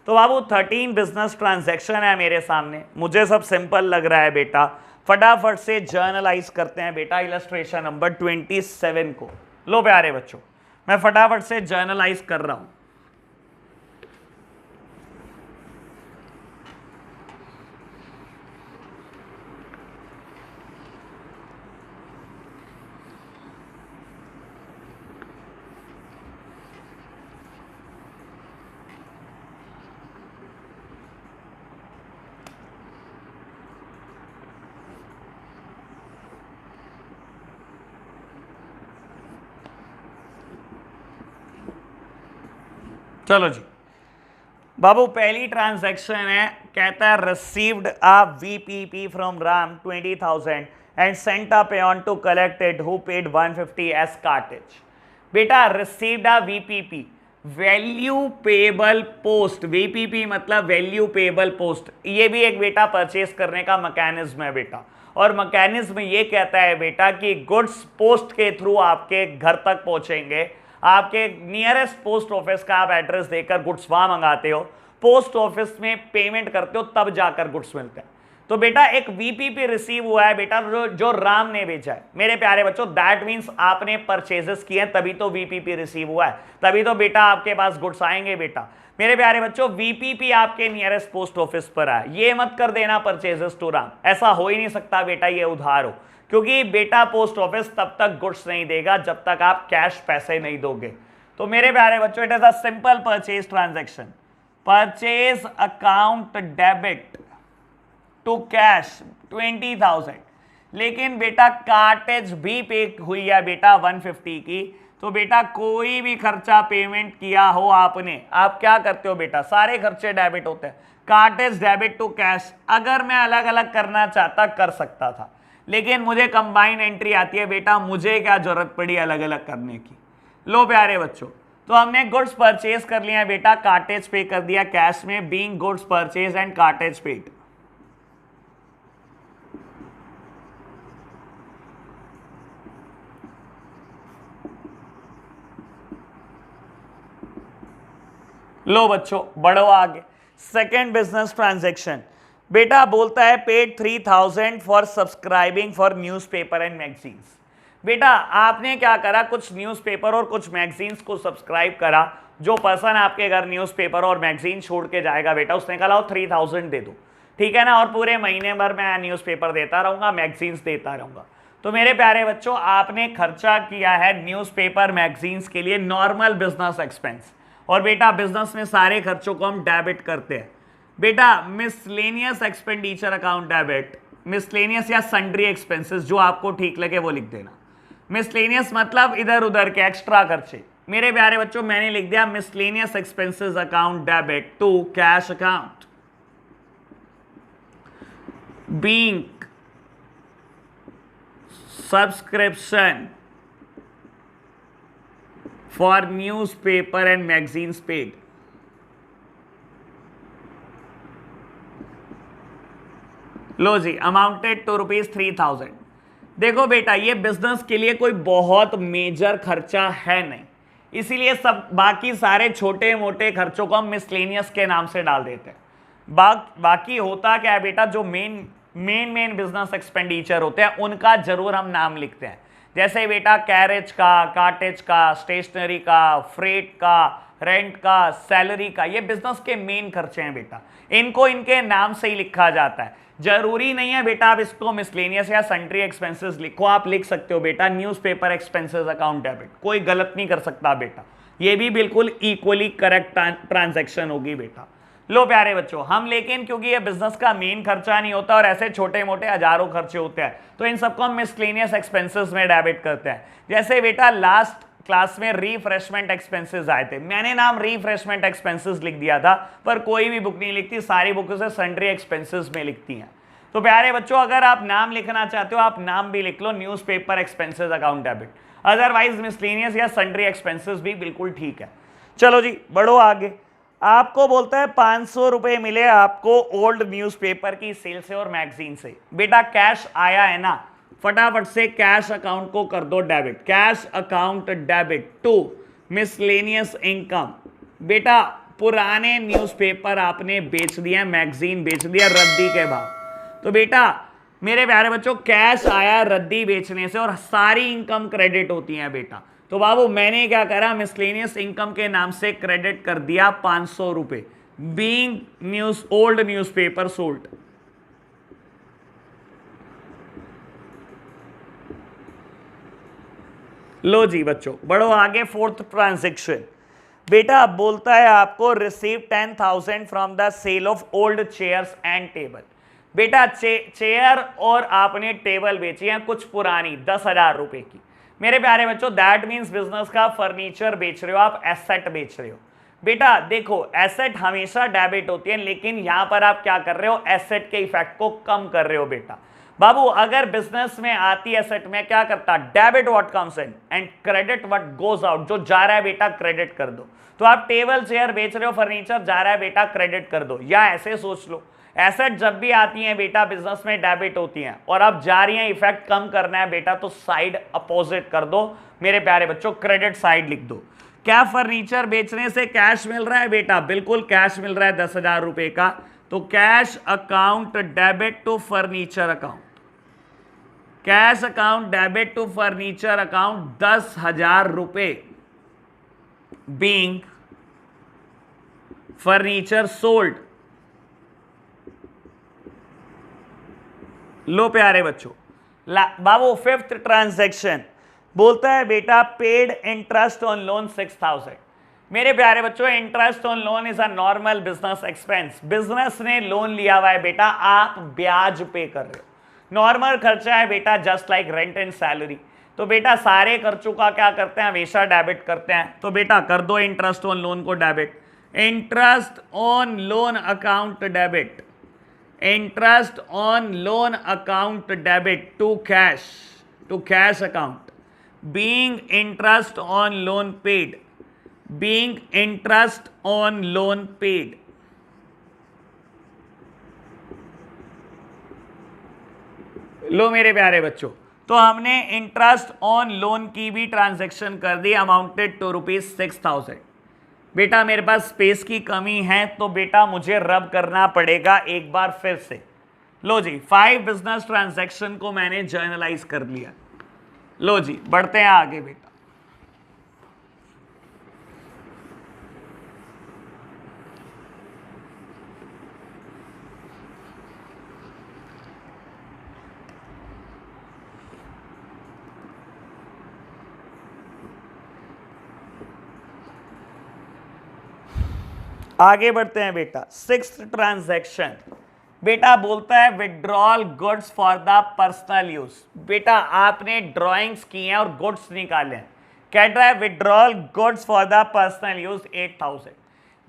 तो बाबू 13 बिजनेस ट्रांजैक्शन है मेरे सामने, मुझे सब सिंपल लग रहा है बेटा। फटाफट से जर्नलाइज करते हैं बेटा इलस्ट्रेशन नंबर 27 को। लो प्यारे बच्चों मैं फटाफट से जर्नलाइज कर रहा हूं। चलो जी बाबू, पहली ट्रांजैक्शन है, कहता है received a VPP from Ram 20,000 and sent a peon to collect it who paid 150 as cartage. बेटा received a VPP, value payable post, VPP मतलब वैल्यू पेबल पोस्ट, ये भी एक बेटा परचेज करने का मैकेनिज्म है बेटा। और मैकेनिज्म ये कहता है बेटा कि गुड्स पोस्ट के थ्रू आपके घर तक पहुंचेंगे, आपके नियरेस्ट पोस्ट ऑफिस का आप एड्रेस देकर गुड्स वहां मंगाते हो, पोस्ट ऑफिस में पेमेंट करते हो, तब जाकर गुड्स मिलते हैं। तो बेटा एक वीपीपी रिसीव हुआ है बेटा, जो राम ने भेजा है। मेरे प्यारे बच्चों, दैट मींस आपने परचेजेस किए हैं, तभी तो वीपीपी रिसीव हुआ है, तभी तो बेटा आपके पास गुड्स आएंगे बेटा। मेरे प्यारे बच्चों, वीपीपी आपके नियरेस्ट पोस्ट ऑफिस पर है, ये मत कर देना परचेजेस टू राम, ऐसा हो ही नहीं सकता बेटा, ये उधार हो, क्योंकि बेटा पोस्ट ऑफिस तब तक गुड्स नहीं देगा जब तक आप कैश पैसे नहीं दोगे। तो मेरे प्यारे बच्चों, it is a simple purchase transaction, purchase account debit to cash 20,000, लेकिन बेटा कार्टेज भी पे हुई है बेटा 150 की। तो बेटा कोई भी खर्चा पेमेंट किया हो आपने, आप क्या करते हो बेटा, सारे खर्चे डेबिट होते हैं, कार्टेज डेबिट टू कैश। अगर मैं अलग अलग करना चाहता कर सकता था, लेकिन मुझे कंबाइंड एंट्री आती है बेटा, मुझे क्या जरूरत पड़ी अलग अलग करने की। लो प्यारे बच्चों, तो हमने गुड्स परचेज कर लिया बेटा, कार्टेज पे कर दिया कैश में, being goods purchase and cartage paid. लो बच्चों बढ़ो आगे, सेकेंड बिजनेस ट्रांजैक्शन बेटा बोलता है paid 3,000 for subscribing for newspaper and magazines. बेटा आपने क्या करा, कुछ न्यूज़पेपर और कुछ मैगजीन्स को सब्सक्राइब करा। जो पर्सन आपके घर न्यूज़पेपर और मैगजीन छोड़ के जाएगा बेटा, उसने कहा लाओ 3,000 दे दो, ठीक है ना, और पूरे महीने भर मैं न्यूज़पेपर देता रहूंगा, मैगजीन्स देता रहूंगा। तो मेरे प्यारे बच्चों, आपने खर्चा किया है न्यूज़पेपर मैगजीन्स के लिए, नॉर्मल बिजनेस एक्सपेंस। और बेटा बिजनेस में सारे खर्चों को हम डेबिट करते हैं बेटा। Miscellaneous expenditure account debit, miscellaneous या सन्ड्री एक्सपेंसेस, जो आपको ठीक लगे वो लिख देना। मिसलेनियस मतलब इधर उधर के एक्स्ट्रा खर्चे। मेरे प्यारे बच्चों, मैंने लिख दिया miscellaneous expenses account debit to cash account being subscription for newspaper and magazines paid. लो जी, अमाउंटेड टू ₹3,000। देखो बेटा, ये बिजनेस के लिए कोई बहुत मेजर खर्चा है नहीं, इसीलिए सब बाकी सारे छोटे मोटे खर्चों को हम मिसलेनियस के नाम से डाल देते हैं। बाकी होता क्या है बेटा, जो मेन बिजनेस एक्सपेंडिचर होते हैं उनका जरूर हम नाम लिखते हैं, जैसे बेटा कैरेज का, कार्टेज का, स्टेशनरी का, फ्रेट का, रेंट का, सैलरी का, ये बिजनेस के मेन खर्चे हैं बेटा, इनको इनके नाम से ही लिखा जाता है। जरूरी नहीं है बेटा आप इसको मिसलेनियस या सन्ड्री एक्सपेंसेस लिखो, आप लिख सकते हो बेटा न्यूज़पेपर एक्सपेंसेस अकाउंट डेबिट, कोई गलत नहीं कर सकता बेटा, ये भी बिल्कुल इक्वली करेक्ट ट्रांजैक्शन होगी बेटा। लो प्यारे बच्चों, हम लेकिन क्योंकि ये बिजनेस का मेन खर्चा नहीं होता और ऐसे छोटे मोटे हजारों खर्चे होते हैं, तो इन सबको हम मिसलेनियस एक्सपेंसेस में डेबिट करते हैं। जैसे बेटा लास्ट क्लास में रिफ्रेशमेंट एक्सपेंसेस आए थे, मैंने नाम रिफ्रेशमेंट एक्सपेंसेस लिख दिया था, पर कोई भी बुक नहीं लिखती, सारी बुक से सन्ड्री एक्सपेंसेस में लिखती हैं। तो प्यारे बच्चों, अगर आप नाम लिखना चाहते हो, आप नाम भी लिख लो newspaper expenses account debit, otherwise miscellaneous या सन्ड्री एक्सपेंसेस भी बिल्कुल ठीक है। चलो जी बढ़ो आगे, आपको बोलता है 500 रुपए मिले आपको ओल्ड न्यूज़पेपर की सेल से और मैगजीन से। बेटा कैश आया है ना, फटाफट से कैश अकाउंट को कर दो debit, cash account debit to miscellaneous income. बेटा पुराने न्यूज़पेपर आपने बेच दिया, मैगजीन बेच दिया रद्दी के भाव, तो बेटा मेरे प्यारे बच्चों कैश आया रद्दी बेचने से और सारी इनकम क्रेडिट होती है बेटा। तो बाबू मैंने क्या करा, मिसलेनियस इनकम के नाम से क्रेडिट कर दिया 500 रुपए, being news old newspaper sold. लो जी बच्चों बढ़ो आगे, फोर्थ ट्रांजैक्शन बेटा अब बोलता है आपको receive 10,000 from the sale of old chairs and table. बेटा चेयर और आपने टेबल बेची है कुछ पुरानी 10,000 रुपए की। मेरे प्यारे बच्चों दैट मीन्स बिजनेस का फर्नीचर बेच रहे हो आप, एसेट बेच रहे हो। बेटा देखो एसेट हमेशा डेबिट होती है, लेकिन यहां पर आप क्या कर रहे हो, एसेट के इफेक्ट को कम कर रहे हो बेटा। बाबू अगर बिजनेस में आती एसेट में क्या करता, debit what comes in and credit what goes out, जो जा रहा है बेटा क्रेडिट कर दो। तो आप टेबल चेयर बेच रहे हो, फर्नीचर जा रहा है बेटा क्रेडिट कर दो, या ऐसे सोच लो एसेट जब भी आती हैं बेटा बिजनेस में डेबिट होती हैं, और अब जा रही हैं इफेक्ट कम करना है बेटा, तो साइड अपोजिट कर दो मेरे प्यारे बच्चों, क्रेडिट साइड लिख दो। क्या फर्नीचर बेचने से कैश मिल रहा है बेटा, बिल्कुल कैश मिल रहा है 10,000 रुपए का, तो cash account debit to furniture account, cash account debit to furniture account 10,000 रुपए बीइंग फर्नीचर सोल्ड। लो प्यारे बच्चों, बाबू फिफ्थ ट्रांजैक्शन बोलता है बेटा पेड इंटरेस्ट ऑन लोन 6,000। मेरे प्यारे बच्चों interest on loan is a normal business expense, business ने लोन लिया हुआ है बेटा, आप ब्याज पे कर रहे हो, नॉर्मल खर्चा है बेटा, just like rent and salary. तो बेटा सारे खर्चों का क्या करते हैं, हमेशा डेबिट करते हैं, तो बेटा कर दो इंटरेस्ट ऑन लोन को debit, interest on loan account debit, interest on loan account debit to cash account, being interest on loan paid, being interest on loan paid। लो मेरे प्यारे बच्चों, तो हमने इंटरेस्ट ऑन लोन की भी ट्रांजैक्शन कर दी, amounted to ₹6,000। बेटा मेरे पास स्पेस की कमी है, तो बेटा मुझे रब करना पड़ेगा एक बार फिर से। लो जी 5 बिजनेस ट्रांजैक्शन को मैंने जर्नलाइज कर लिया। लो जी बढ़ते हैं आगे बेटा, आगे बढ़ते हैं बेटा। 6th ट्रांजैक्शन बेटा बोलता है withdrawal goods for the personal use. बेटा आपने ड्राइंग्स की हैं और गुड्स निकाले हैं, कह रहा है withdrawal goods for the personal use 8,000।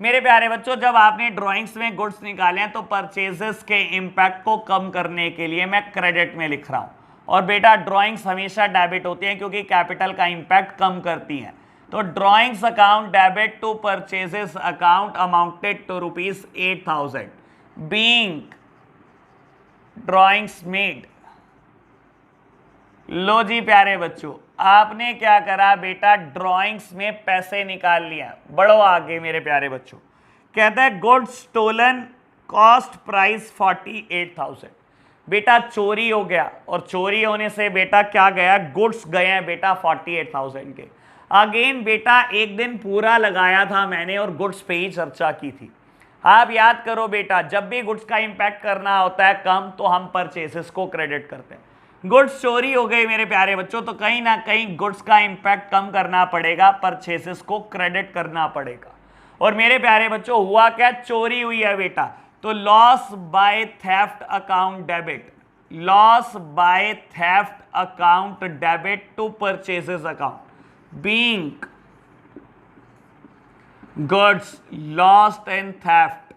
मेरे प्यारे बच्चों जब आपने ड्राइंग्स में गुड्स निकाले हैं तो परचेजेस के इम्पैक्ट को कम करने के लिए मैं क्रेडिट में लिख रहा हूं, और बेटा ड्राइंग्स हमेशा डेबिट होती हैं क्योंकि कैपिटल का इम्पैक्ट कम करती हैं। तो drawings account debit to purchases account amounted to ₹8,000 being drawings made. लो जी प्यारे बच्चों आपने क्या करा बेटा, ड्राइंग्स में पैसे निकाल लिया। बढ़ो आगे मेरे प्यारे बच्चों, कहता है गुड्स स्टोलन कॉस्ट प्राइस 48,000। बेटा चोरी हो गया, और चोरी होने से बेटा क्या गया, गुड्स गए हैं बेटा 48,000 के। अगेन बेटा एक दिन पूरा लगाया था मैंने और गुड्स पे ही चर्चा की थी। आप याद करो बेटा जब भी गुड्स का इंपैक्ट करना होता है कम, तो हम परचेसेस को क्रेडिट करते हैं। गुड्स चोरी हो गई मेरे प्यारे बच्चों, तो कहीं ना कहीं गुड्स का इंपैक्ट कम करना पड़ेगा, परचेसेस को क्रेडिट करना पड़ेगा। और मेरे प्यारे बच्चों हुआ क्या, चोरी हुई है बेटा, तो loss by theft account debit, loss by theft account debit to purchases account being goods lost in theft.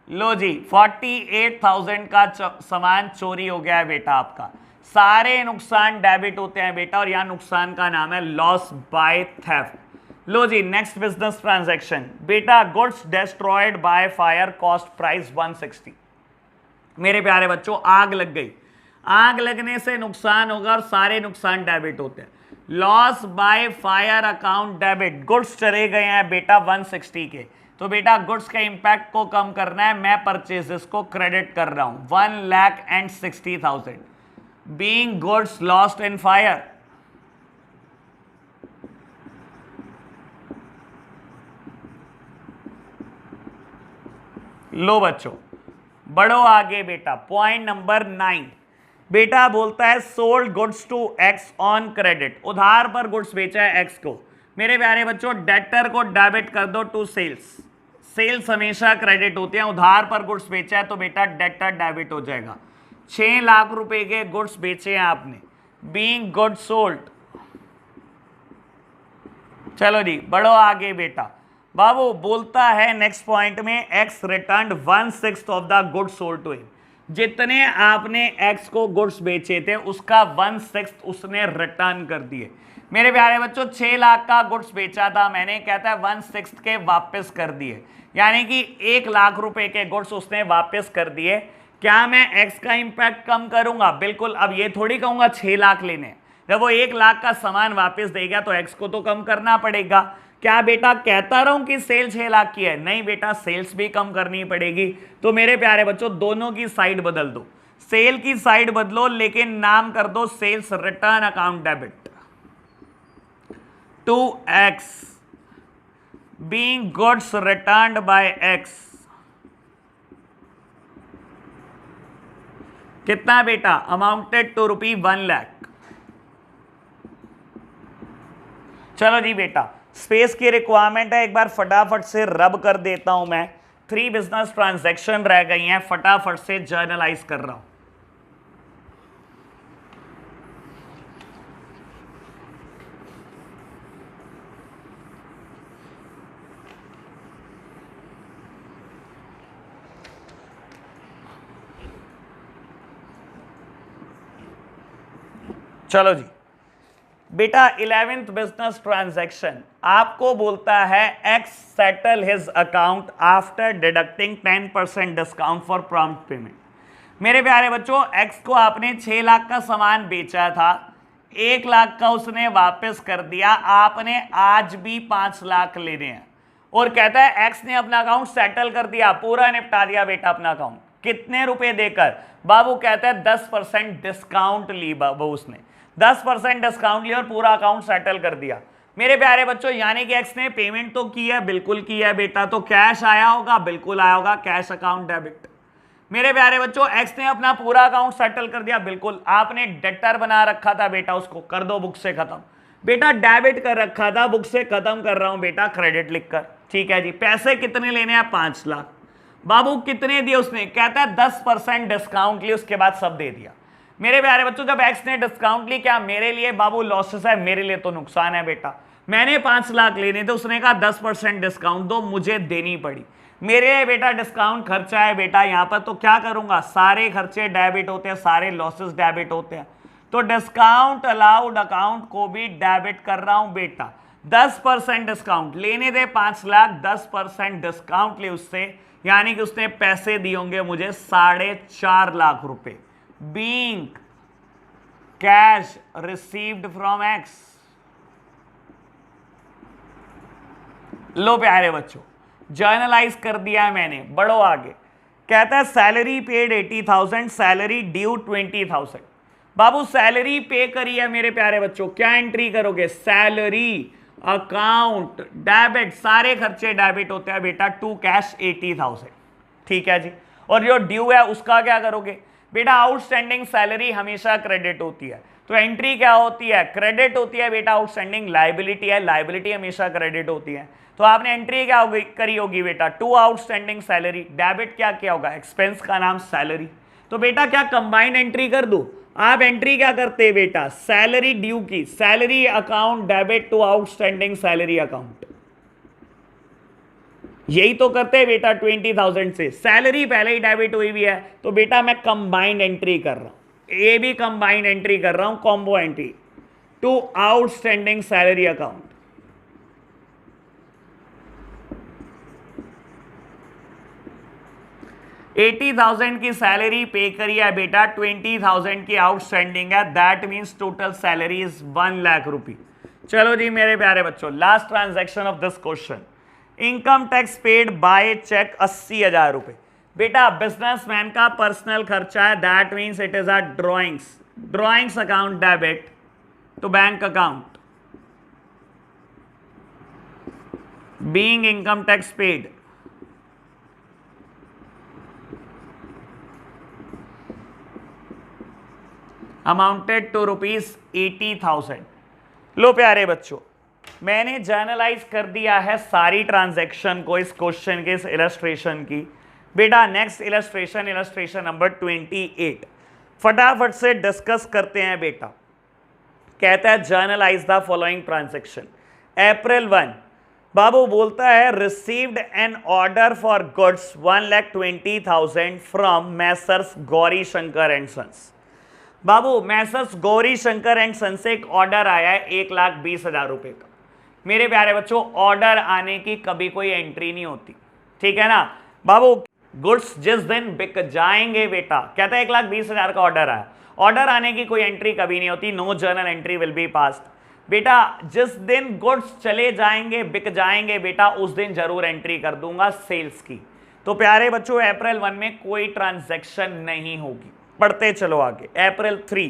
लो जी 48,000 का सामान चोरी हो गया है बेटा आपका। सारे नुकसान डेबिट होते हैं बेटा, और यहां नुकसान का नाम है लॉस बाय थेफ्ट। लो जी नेक्स्ट बिजनेस ट्रांजैक्शन बेटा goods destroyed by fire cost price 160। मेरे प्यारे बच्चों आग लग गई, आग लगने से नुकसान होगा और सारे नुकसान डेबिट होते हैं। Loss by fire account debit, goods चले गए हैं बेटा 160 के, तो बेटा गुड्स के इंपैक्ट को कम करना है, मैं परचेजेस को क्रेडिट कर रहा हूं 1,60,000 being goods lost in fire. लो बच्चों बढ़ो आगे बेटा, पॉइंट नंबर 9 बेटा बोलता है sold goods to X on credit, उधार पर गुड्स बेचा है एक्स को। मेरे प्यारे बच्चों डेटर को डेबिट कर दो टू सेल्स, सेल्स हमेशा क्रेडिट होते हैं, उधार पर गुड्स बेचा है तो बेटा डेटर डेबिट हो जाएगा। 6 लाख रुपए के गुड्स बेचे हैं आपने, बीइंग गुड्स सोल्ड। चलो जी बढ़ो आगे बेटा, बाबू बोलता है नेक्स्ट पॉइंट में X return 1/6 of the goods sold to him, जितने आपने एक्स को गुड्स बेचे थे उसका 1/6 उसने रिटर्न कर दिए। मेरे प्यारे बच्चों 6 लाख का गुड्स बेचा था मैंने, कहता है 1/6 के वापस कर दिए, यानी कि 1 लाख रुपए के गुड्स उसने वापस कर दिए। क्या मैं एक्स का इंपैक्ट कम करूंगा? बिल्कुल। अब ये थोड़ी कहूंगा 6 लाख लेने, जब वो 1 लाख का सामान वापस देगा तो एक्स को तो कम करना पड़ेगा। क्या बेटा कहता रहूं कि सेल 6 लाख की है? नहीं बेटा, सेल्स भी कम करनी पड़ेगी। तो मेरे प्यारे बच्चों दोनों की साइड बदल दो, सेल की साइड बदलो लेकिन नाम कर दो sales return account debit to X being goods returned by X. कितना बेटा? Amounted to ₹1 lakh. चलो जी बेटा, स्पेस की रिक्वायरमेंट है, एक बार फटाफट से रब कर देता हूं मैं। 3 बिजनेस ट्रांजैक्शन रह गई हैं, फटाफट से जर्नलाइज कर रहा हूं। चलो जी बेटा, 11th बिजनेस ट्रांजैक्शन आपको बोलता है x settle his account after deducting 10% discount for prompt payment. मेरे प्यारे बच्चों एक्स को आपने 6 लाख का सामान बेचा था, 1 लाख का उसने वापस कर दिया, आपने आज भी 5 लाख लेने हैं और कहता है एक्स ने अपना अकाउंट सेटल कर दिया, पूरा निपटा दिया बेटा अपना अकाउंट। कितने रुपए देकर? बाबू कहता है 10% डिस्काउंट ली बाबू उसने, 10% डिस्काउंट लिया और पूरा अकाउंट सेटल कर दिया। मेरे प्यारे बच्चों यानी कि एक्स ने पेमेंट तो की है, बिल्कुल की है बेटा, तो कैश आया होगा, बिल्कुल आया होगा, कैश अकाउंट डेबिट। मेरे प्यारे बच्चों एक्स ने अपना पूरा अकाउंट सेटल कर दिया, बिल्कुल। आपने डेटर बना रखा था बेटा, उसको कर दो बुक से खत्म। बेटा डेबिट कर रखा था, बुक से खत्म कर रहा हूं बेटा क्रेडिट लिखकर। ठीक है जी, पैसे कितने लेने हैं? 5 लाख। बाबू कितने दिए उसने? कहता है 10% डिस्काउंट लिए, उसके बाद सब दे दिया। मेरे प्यारे बच्चों जब एक्स ने डिस्काउंट ली, क्या मेरे लिए बाबू लॉसेस है? मेरे लिए तो नुकसान है बेटा। मैंने 5 लाख लेने थे, उसने कहा 10% डिस्काउंट दो, मुझे देनी पड़ी। मेरे लिए बेटा डिस्काउंट खर्चा है बेटा यहाँ पर, तो क्या करूंगा? सारे खर्चे डेबिट होते हैं, सारे लॉसेस डेबिट होते हैं, तो डिस्काउंट अलाउड अकाउंट को भी डेबिट कर रहा हूं बेटा। 10% डिस्काउंट लेने दे, 5 लाख 10% डिस्काउंट ले उससे, यानी कि उसने पैसे दिए होंगे मुझे 4.5 लाख रुपए, being cash received from X। लो प्यारे बच्चों जर्नलाइज कर दिया है मैंने, बढ़ो आगे। कहता है सैलरी पेड 80,000, सैलरी ड्यू 20,000। बाबू सैलरी पे करी है मेरे प्यारे बच्चों, क्या एंट्री करोगे? सैलरी अकाउंट डेबिट, सारे खर्चे डेबिट होते हैं बेटा, टू कैश 80,000। ठीक है जी, और जो ड्यू है उसका क्या करोगे? बेटा आउटस्टैंडिंग सैलरी हमेशा क्रेडिट होती है, तो एंट्री क्या होती है? क्रेडिट होती है बेटा। आउटस्टैंडिंग लायबिलिटी है, लायबिलिटी हमेशा क्रेडिट होती है, तो आपने एंट्री क्या होगी करी होगी बेटा? टू आउटस्टैंडिंग सैलरी, डेबिट क्या किया होगा? एक्सपेंस का नाम सैलरी। तो बेटा क्या कंबाइंड एंट्री कर दूं? आप एंट्री क्या करते हैं बेटा? सैलरी ड्यू की, salary account debit to outstanding salary account, यही तो करते हैं बेटा। 20,000 से सैलरी पहले ही डेबिट हुई भी है, तो बेटा मैं कंबाइंड एंट्री कर रहा हूं, ये भी कंबाइंड एंट्री कर रहा हूं, combo entry to outstanding salary account. $80,000 की सैलरी पे करी है बेटा, 20,000 की आउटस्टैंडिंग है, that means total salary is 1 lakh rupee. चलो जी मेरे प्यारे बच्चों, last transaction of this question, income tax paid by cheque 80,000 रुपए। बेटा बिजनेसमैन का पर्सनल खर्चा है, that means it is a drawings account debit to bank account, being income tax paid. Amounted to ₹80,000। लो प्यारे बच्चों मैंने जर्नलाइज कर दिया है सारी ट्रांजैक्शन को इस क्वेश्चन के, इस इलस्ट्रेशन की। बेटा नेक्स्ट इलस्ट्रेशन नंबर 28 फटाफट से डिस्कस करते हैं बेटा। कहता है journalize the following transaction. April 1 बाबू बोलता है received an order for goods 1,20,000 from Messrs Gauri Shankar and sons. बाबू Messrs Gauri Shankar and sons से एक ऑर्डर आया है 1,20,000 रुपए का। मेरे प्यारे बच्चों, ऑर्डर आने की कभी कोई एंट्री नहीं होती, ठीक है ना बाबू। गुड्स जिस दिन बिक जाएंगे बेटा, कहता है 1,20,000 का ऑर्डर आया, ऑर्डर आने की कोई एंट्री कभी नहीं होती, no journal entry will be passed. बेटा जिस दिन गुड्स चले जाएंगे बिक जाएंगे बेटा, उस दिन जरूर एंट्री कर दूंगा सेल्स की। तो प्यारे बच्चों अप्रैल 1 में कोई ट्रांजैक्शन नहीं होगी। पढ़ते चलो आगे। अप्रैल 3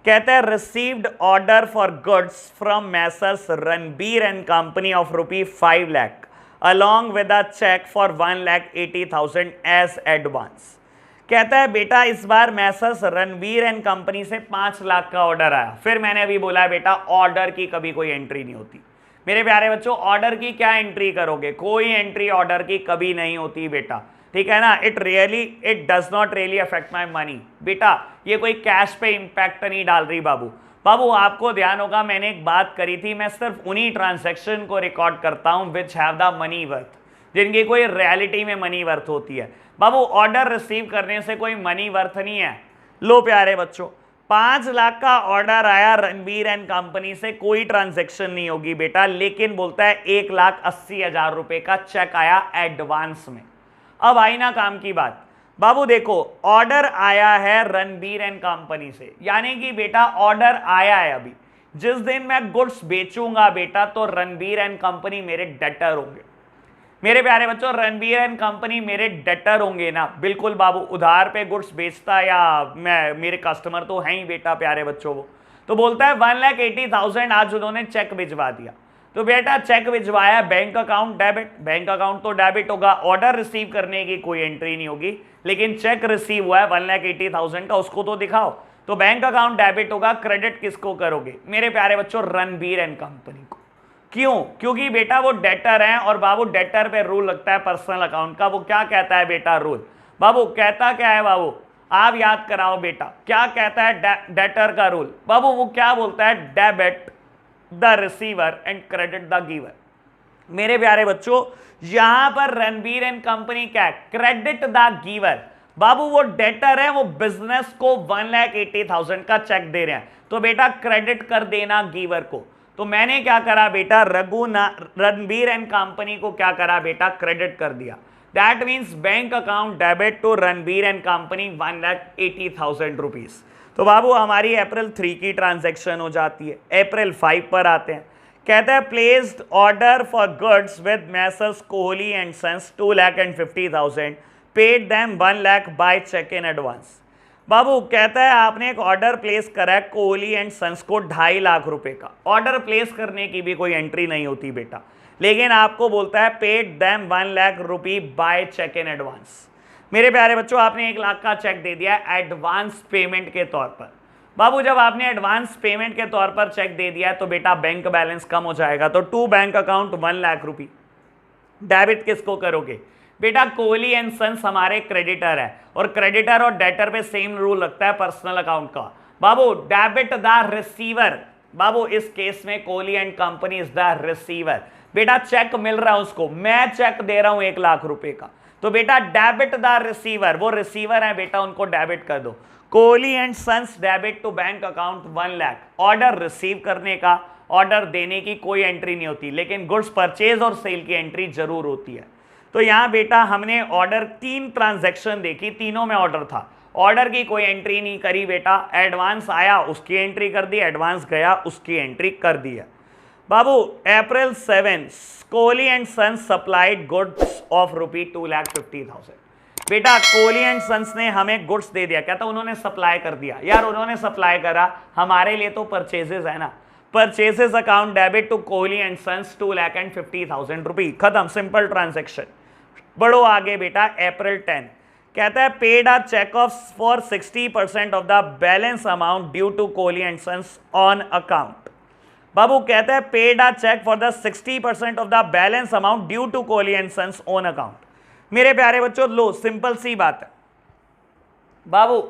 कहता है received order for goods from Messrs Ranbir and company of ₹5 lakh along with a check for 1,80,000 as advance। कहता है बेटा इस बार मैसर्स रणबीर एंड कंपनी से 5 लाख का ऑर्डर आया। फिर मैंने अभी बोला है बेटा ऑर्डर की कभी कोई एंट्री नहीं होती। मेरे प्यारे बच्चों ऑर्डर की क्या एंट्री करोगे, कोई एंट्री ऑर्डर की कभी नहीं होती बेटा, ठीक है ना। It does not really affect my money. बेटा ये कोई कैश पे इंपैक्ट नहीं डाल रही बाबू। बाबू आपको ध्यान होगा मैंने एक बात करी थी, मैं सिर्फ उन्हीं ट्रांजैक्शन को रिकॉर्ड करता हूं which have the money worth, जिनकी कोई रियलिटी में मनी वर्थ होती है। बाबू ऑर्डर रिसीव करने से कोई मनी वर्थ नहीं है। लो प्यारे बच्चों 5 लाख का ऑर्डर आया रणबीर एंड कंपनी से, कोई ट्रांजैक्शन नहीं होगी बेटा, लेकिन बोलता है 1,80,000 रुपए का चेक आया एडवांस में। अब आई ना काम की बात। बाबू देखो ऑर्डर आया है रणबीर एंड कंपनी से, यानी कि बेटा ऑर्डर आया है अभी। जिस दिन मैं गुड्स बेचूंगा बेटा तो रणबीर एंड कंपनी मेरे डेटर होंगे। मेरे प्यारे बच्चों रणबीर एंड कंपनी मेरे डेटर होंगे ना, बिल्कुल बाबू। उधार पे गुड्स बेचता या मैं, मेरे कस्टमर तो हैं ही बेटा प्यारे बच्चों वो। तो बोलता है 1,80,000 आज उन्होंने चेक भिजवा दिया। तो बेटा चेक भिजवाया, bank account debit, bank account तो डेबिट होगा, ऑर्डर रिसीव करने की कोई एंट्री नहीं होगी, लेकिन चेक रिसीव हुआ है 1,80,000 का, उसको तो दिखाओ। तो बैंक अकाउंट डेबिट होगा, क्रेडिट किसको करोगे मेरे प्यारे बच्चों, रणबीर एंड कंपनी को। क्यों? क्योंकि बेटा वो डेटर हैं और बाबू डेटर पे रूल लगता है पर्सनल अकाउंट का। वो क्या कहता है बेटा रूल, बाबू कहता क्या है बाबू, आप याद कराओ बेटा, क्या कहता है डेटर का रूल बाबू, वो क्या बोलता है, debit the receiver and credit the giver. मेरे प्यारे बच्चों यहां पर रणबीर एंड कंपनी क्या है, क्रेडिट द गिवर। बाबू वो डेटर है, वो बिजनेस को 1,80,000 का चेक दे रहे हैं, तो बेटा क्रेडिट कर देना गिवर को। तो मैंने क्या करा बेटा, रणबीर एंड कंपनी को क्या करा बेटा, क्रेडिट कर दिया। That means bank account debit to Ranbir and company 1,80,000 rupees. तो बाबू हमारी अप्रैल 3 की ट्रांजैक्शन हो जाती है। अप्रैल 5 पर आते हैं। कहता है placed order for goods with messrs Kohli and sons 2,50,000, paid them 1 lakh by cheque in advance. बाबू कहता है आपने एक ऑर्डर प्लेस करा है कोहली एंड सन्स को 2.5 लाख रुपए का। ऑर्डर प्लेस करने की भी कोई एंट्री नहीं होती बेटा, लेकिन आपको बोलता है paid them 1 lakh rupee by cheque in advance. मेरे प्यारे बच्चों आपने 1 लाख का चेक दे दिया एडवांस पेमेंट के तौर पर। बाबू जब आपने एडवांस पेमेंट के तौर पर चेक दे दिया है तो बेटा बैंक बैलेंस कम हो जाएगा, तो to bank account 1 lakh rupee. Debit किसको करोगे बेटा, कोहली एंड सन्स हमारे क्रेडिटर है, और क्रेडिटर और डेटर पे सेम रूल लगता है पर्सनल अकाउंट का। बाबू डेबिट द रिसीवर, बाबू इस केस में Kohli and company is the receiver. बेटा चेक मिल रहा है उसको, मैं चेक दे रहा हूं 1 लाख रुपए का, तो बेटा डेबिट द रिसीवर, वो रिसीवर है बेटा उनको डेबिट कर दो। Kohli and sons debit to bank account 1 lakh. Order receive करने का, ऑर्डर देने की कोई एंट्री नहीं होती, लेकिन गुड्स परचेज और सेल की एंट्री जरूर होती है। तो यहां बेटा हमने ऑर्डर 3 ट्रांजैक्शन देखी, तीनों में ऑर्डर था, ऑर्डर की कोई एंट्री नहीं करी बेटा। एडवांस आया उसकी एंट्री कर दी, एडवांस गया उसकी एंट्री कर दी है। बाबू April 7 Kohli and sons supplied goods of ₹2,50,000। बेटा कोहली एंड सन्स ने हमें गुड्स दे दिया, कहता उन्होंने सप्लाई कर दिया। यार उन्होंने सप्लाई करा, हमारे लिए तो परचेजेस है ना, purchases account debit to Kohli and sons 2,50,000 rupee, खत्म, सिंपल ट्रांजेक्शन। बढ़ो आगे बेटा अप्रैल 10 कहता है paid a cheque of for 60% of the balance amount due to Kohli and sons on account. बाबू कहता है paid a cheque for the 60% of the balance amount due to Kohli and sons on account. मेरे प्यारे बच्चों लो सिंपल सी बात है बाबू,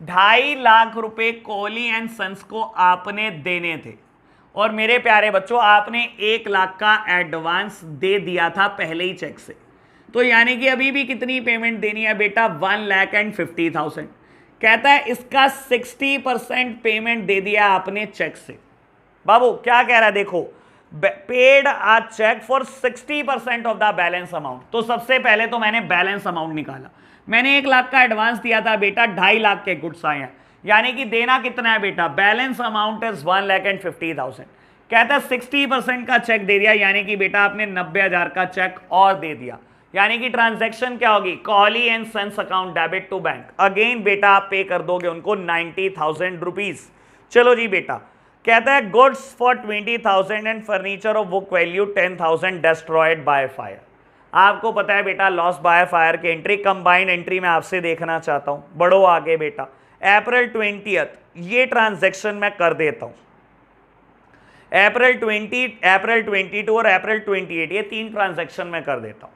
2.5 लाख रुपए Kohli and sons को आपने देने थे, और मेरे प्यारे बच्चों आपने 1 लाख का एडवांस दे दिया था पहले ही चेक से, तो यानी कि अभी भी कितनी पेमेंट देनी है बेटा, 1,50,000। कहता है इसका 60% पेमेंट दे दिया आपने चेक से। बाबू क्या कह रहा है देखो, paid a cheque for 60% of the balance amount. तो सबसे पहले तो मैंने बैलेंस अमाउंट निकाला, मैंने 1 लाख का एडवांस दिया था बेटा, 2.5 लाख के गुड्स आए हैं, यानी कि देना कितना है बेटा, बैलेंस अमाउंट इज 1,50,000। कहता है 60% का चेक दे दिया, यानी कि बेटा आपने 90,000 का चेक और दे दिया, यानी कि ट्रांजैक्शन क्या होगी, Kohli and sons account debit to bank. Again बेटा आप पे कर दोगे उनको 90,000 रुपीज। चलो जी बेटा, कहता है goods for 20,000 and furniture of book value 10,000 destroyed by fire. आपको पता है बेटा लॉस बाय फायर की एंट्री, कंबाइंड एंट्री में आपसे देखना चाहता हूं, बढ़ो आगे बेटा। अप्रैल 20 ये ट्रांजैक्शन मैं कर देता हूं, अप्रैल 22 और अप्रैल 28 ये 3 ट्रांजैक्शन में कर देता हूं।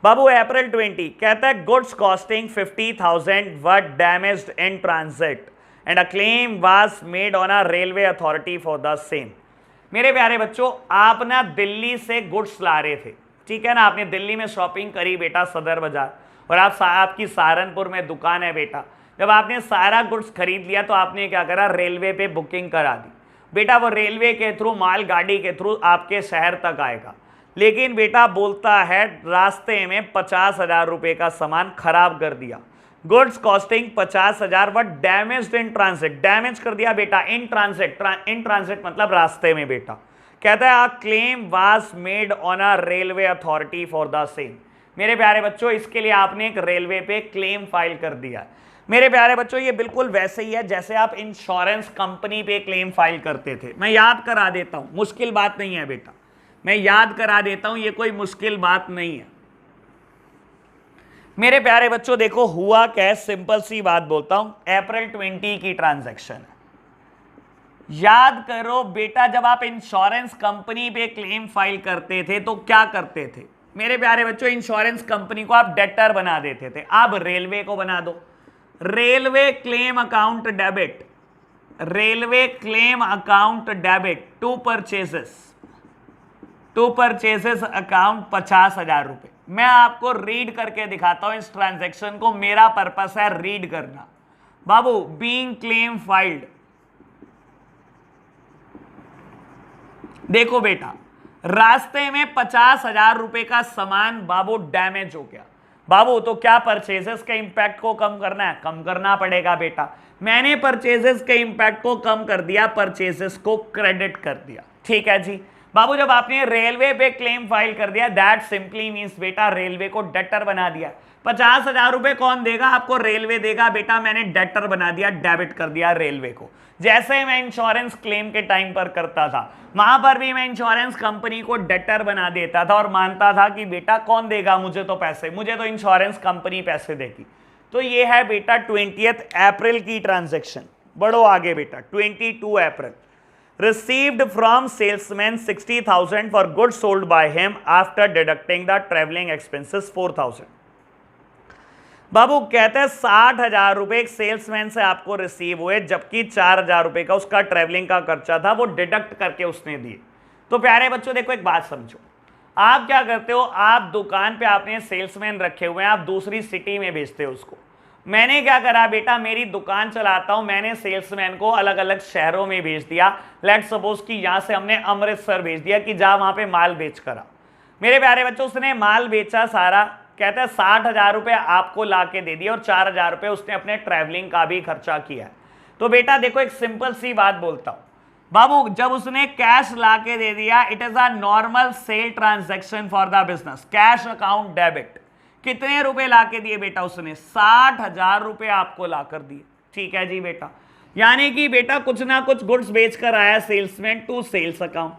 बाबू अप्रैल 20 कहता है goods costing 50,000 were damaged in transit and a claim was made on a railway authority for the same. मेरे प्यारे बच्चों, आप ना दिल्ली से गुड्स ला रहे थे, ठीक है ना, आपने दिल्ली में शॉपिंग करी बेटा सदर बाजार, और आपकी सहारनपुर में दुकान है बेटा। जब आपने सारा गुड्स खरीद लिया तो आपने क्या करा, रेलवे पे बुकिंग करा दी बेटा। वो रेलवे के थ्रू, माल गाड़ी के थ्रू आपके शहर तक आएगा, लेकिन बेटा बोलता है रास्ते में 50,000 रुपए का सामान खराब कर दिया। Goods costing 50,000 but damaged in transit, damage कर दिया बेटा इन ट्रांसिट, इन ट्रांसिट मतलब रास्ते में बेटा। कहता है claim was made on a railway authority for the same. मेरे प्यारे बच्चों, इसके लिए आपने एक रेलवे पे क्लेम फाइल कर दिया है। मेरे प्यारे बच्चों, ये बिल्कुल वैसे ही है जैसे आप इंश्योरेंस कंपनी पे क्लेम फाइल करते थे। मैं याद करा देता हूं, मुश्किल बात नहीं है बेटा, मैं याद करा देता हूं, ये कोई मुश्किल बात नहीं है। मेरे प्यारे बच्चों देखो हुआ क्या, सिंपल सी बात बोलता हूं, अप्रैल 20 की ट्रांजैक्शन है। याद करो बेटा, जब आप इंश्योरेंस कंपनी पे क्लेम फाइल करते थे तो क्या करते थे मेरे प्यारे बच्चों, इंश्योरेंस कंपनी को आप डेटर बना देते थे। अब रेलवे को बना दो railway claim account debit, railway claim account debit to purchases account 50,000 रुपए। मैं आपको रीड करके दिखाता हूं इस ट्रांजैक्शन को, मेरा पर्पस है रीड करना। बाबू बीइंग क्लेम फाइल्ड, देखो बेटा रास्ते में 50,000 रुपए का सामान बाबू डैमेज हो गया। बाबू तो क्या परचेजेस के इंपैक्ट को कम करना है, कम करना पड़ेगा बेटा। मैंने परचेजेस के इंपैक्ट को कम कर दिया, परचेजेस को क्रेडिट कर दिया, ठीक है जी। बाबू जब आपने रेलवे पे क्लेम फाइल कर दिया, दैट सिंपली मींस बेटा रेलवे को डेटर बना दिया। 50,000 रुपए कौन देगा आपको, रेलवे देगा बेटा। मैंने डेटर बना दिया, डेबिट कर दिया रेलवे को। जैसे मैं इंश्योरेंस क्लेम के टाइम पर करता था, वहां पर भी मैं इंश्योरेंस कंपनी को डेटर बना देता था और मानता था कि बेटा कौन देगा मुझे तो पैसे, मुझे तो इंश्योरेंस कंपनी पैसे देगी। तो ये है बेटा 20 अप्रैल की ट्रांजैक्शन। बढ़ो आगे बेटा, 22 अप्रैल received from salesman 60,000 for goods sold by him after deducting the traveling expenses 4,000। बाबू कहते हैं 60,000 रुपए एक सेल्समैन से आपको रिसीव हुए, जबकि 4,000 रुपए का उसका ट्रेवलिंग का खर्चा था, वो डिडक्ट करके उसने दिए। तो प्यारे बच्चों देखो एक बात समझो, आप क्या करते हो, आप दुकान पे आपने सेल्समैन रखे हुए हैं, आप दूसरी सिटी में भेजते हो उसको। मैंने क्या करा बेटा, मेरी दुकान चलाता हूं, मैंने सेल्समैन को अलग अलग शहरों में भेज दिया। लेट सपोज कि यहां से हमने अमृतसर भेज दिया कि जा वहां पे माल बेच करा। मेरे प्यारे बच्चों उसने माल बेचा सारा, कहता है 60,000 रुपए आपको ला के दे दिया और 4,000 रुपए उसने अपने ट्रैवलिंग का भी खर्चा किया। तो बेटा देखो एक सिंपल सी बात बोलता हूं बाबू, जब उसने कैश ला के दे दिया, it is a normal sale transaction for the business, cash account debit. कितने रुपए ला के दिए बेटा उसने, 60,000 रुपए आपको ला कर दिए, ठीक है जी बेटा। यानी कि बेटा कुछ ना कुछ गुड्स बेच कर आया सेल्समैन टू सेल्स अकाउंट।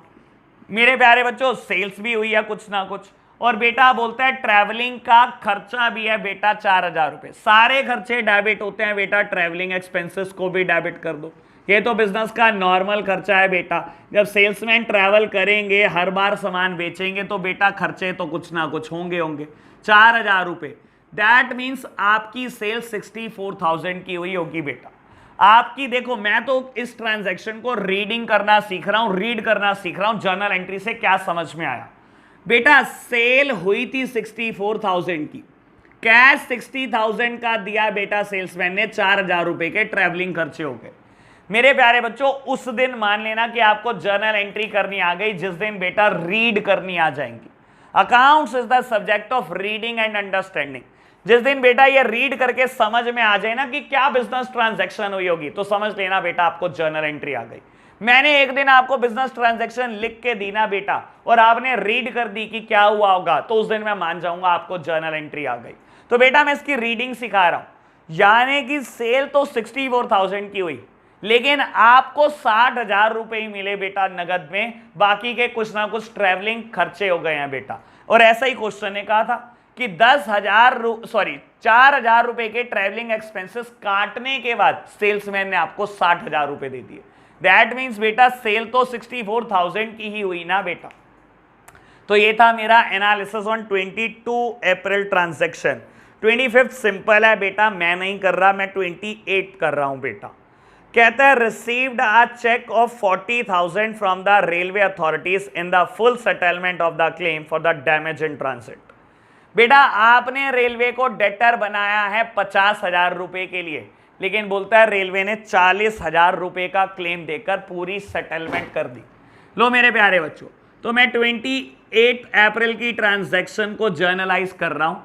मेरे प्यारे बच्चों सेल्स भी हुई है कुछ ना कुछ, और बेटा बोलता है ट्रैवलिंग का खर्चा भी है बेटा 4,000 रुपए। सारे खर्चे डेबिट होते हैं बेटा, ट्रैवलिंग एक्सपेंसेस को भी डेबिट कर दो। ये तो बिजनेस का नॉर्मल खर्चा है बेटा। जब सेल्समैन ट्रैवल करेंगे, हर बार सामान बेचेंगे, तो बेटा खर्चे तो कुछ ना कुछ होंगे 4,000 रुपए। दैट मीन्स आपकी सेल 64,000 की हुई होगी बेटा। आपकी देखो, मैं तो इस ट्रांजैक्शन को रीडिंग करना सीख रहा हूं, रीड करना सीख रहा हूं, जर्नल एंट्री से क्या समझ में आया बेटा, सेल हुई थी 64,000 की, कैश 60,000 का दिया बेटा सेल्समैन ने, 4,000 रुपए के ट्रैवलिंग खर्चे हो गए। मेरे प्यारे बच्चों, उस दिन मान लेना कि आपको जर्नल एंट्री करनी आ गई, जिस दिन बेटा रीड करनी आ जाएंगी। Accounts is the subject of reading and understanding. जिस दिन बेटा ये रीड करके समझ में आ जाए ना कि क्या बिजनेस ट्रांजैक्शन हुई होगी, तो समझ लेना बेटा आपको जर्नल एंट्री आ गई। मैंने एक दिन आपको बिजनेस ट्रांजैक्शन लिख के दी ना बेटा, और आपने रीड कर दी कि क्या हुआ होगा, तो उस दिन मैं मान जाऊंगा आपको जर्नल एंट्री आ गई। तो बेटा मैं इसकी रीडिंग सिखा रहा हूं, यानी कि सेल तो 64,000 की हुई, लेकिन आपको 60,000 रुपए ही मिले बेटा नगद में, बाकी के कुछ ना कुछ ट्रैवलिंग खर्चे हो गए हैं बेटा। और ऐसा ही क्वेश्चन ने कहा था कि 4,000 रुपए के ट्रैवलिंग एक्सपेंसेस काटने के बाद सेल्समैन ने आपको 60,000 रुपए दे दिए। दैट मीन्स बेटा सेल तो 64,000 की ही हुई ना बेटा। तो ये था मेरा analysis on 22 April transaction. 25 simple है बेटा, मैं नहीं कर रहा, मैं 28 कर रहा हूं बेटा। कहता है received a cheque of 40,000 from the railway authorities in the full settlement of the claim for the damage in transit. बेटा आपने रेलवे को डेटर बनाया है 50,000 रुपए के लिए, लेकिन बोलता है रेलवे ने 40,000 रुपए का क्लेम देकर पूरी सेटलमेंट कर दी। लो मेरे प्यारे बच्चों, तो मैं 28 अप्रैल की ट्रांजैक्शन को जर्नलाइज कर रहा हूं।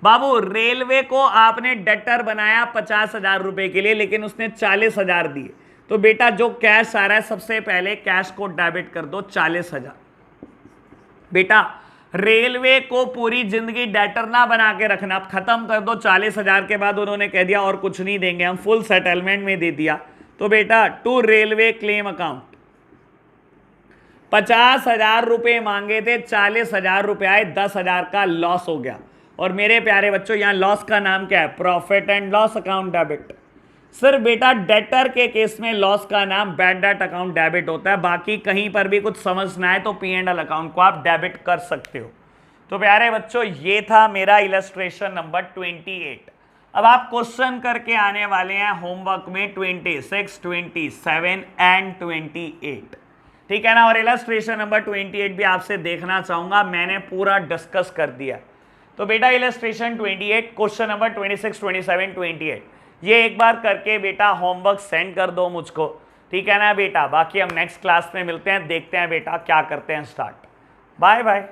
बाबू रेलवे को आपने डेटर बनाया 50,000 रुपए के लिए, लेकिन उसने 40,000 दिए, तो बेटा जो कैश आ रहा है सबसे पहले कैश को डेबिट कर दो 40,000। बेटा रेलवे को पूरी जिंदगी डेटर ना बना के रखना, खत्म कर दो 40,000 के बाद उन्होंने कह दिया और कुछ नहीं देंगे, हम फुल सेटलमेंट में दे दिया, तो बेटा टू रेलवे क्लेम अकाउंट 50,000 रुपए मांगे थे, 40,000 रुपए आए, 10,000 का लॉस हो गया। और मेरे प्यारे बच्चों यहां लॉस का नाम क्या है, profit and loss account debit. सिर्फ बेटा डेटर के केस में लॉस का नाम बैड डेट अकाउंट डेबिट होता है, बाकी कहीं पर भी कुछ समझना है तो P&L अकाउंट को आप डेबिट कर सकते हो। तो प्यारे बच्चों ये था मेरा इलस्ट्रेशन नंबर 28। अब आप क्वेश्चन करके आने वाले हैं होमवर्क में 26, 27 एंड 28, ठीक है ना। और इलस्ट्रेशन नंबर 28 भी आपसे देखना चाहूंगा, मैंने पूरा डिस्कस कर दिया। तो बेटा इलस्ट्रेशन 28, क्वेश्चन नंबर 26, 27, 28 ये एक बार करके बेटा होमवर्क सेंड कर दो मुझको, ठीक है ना बेटा। बाकी हम नेक्स्ट क्लास में मिलते हैं, देखते हैं बेटा क्या करते हैं स्टार्ट। Bye bye.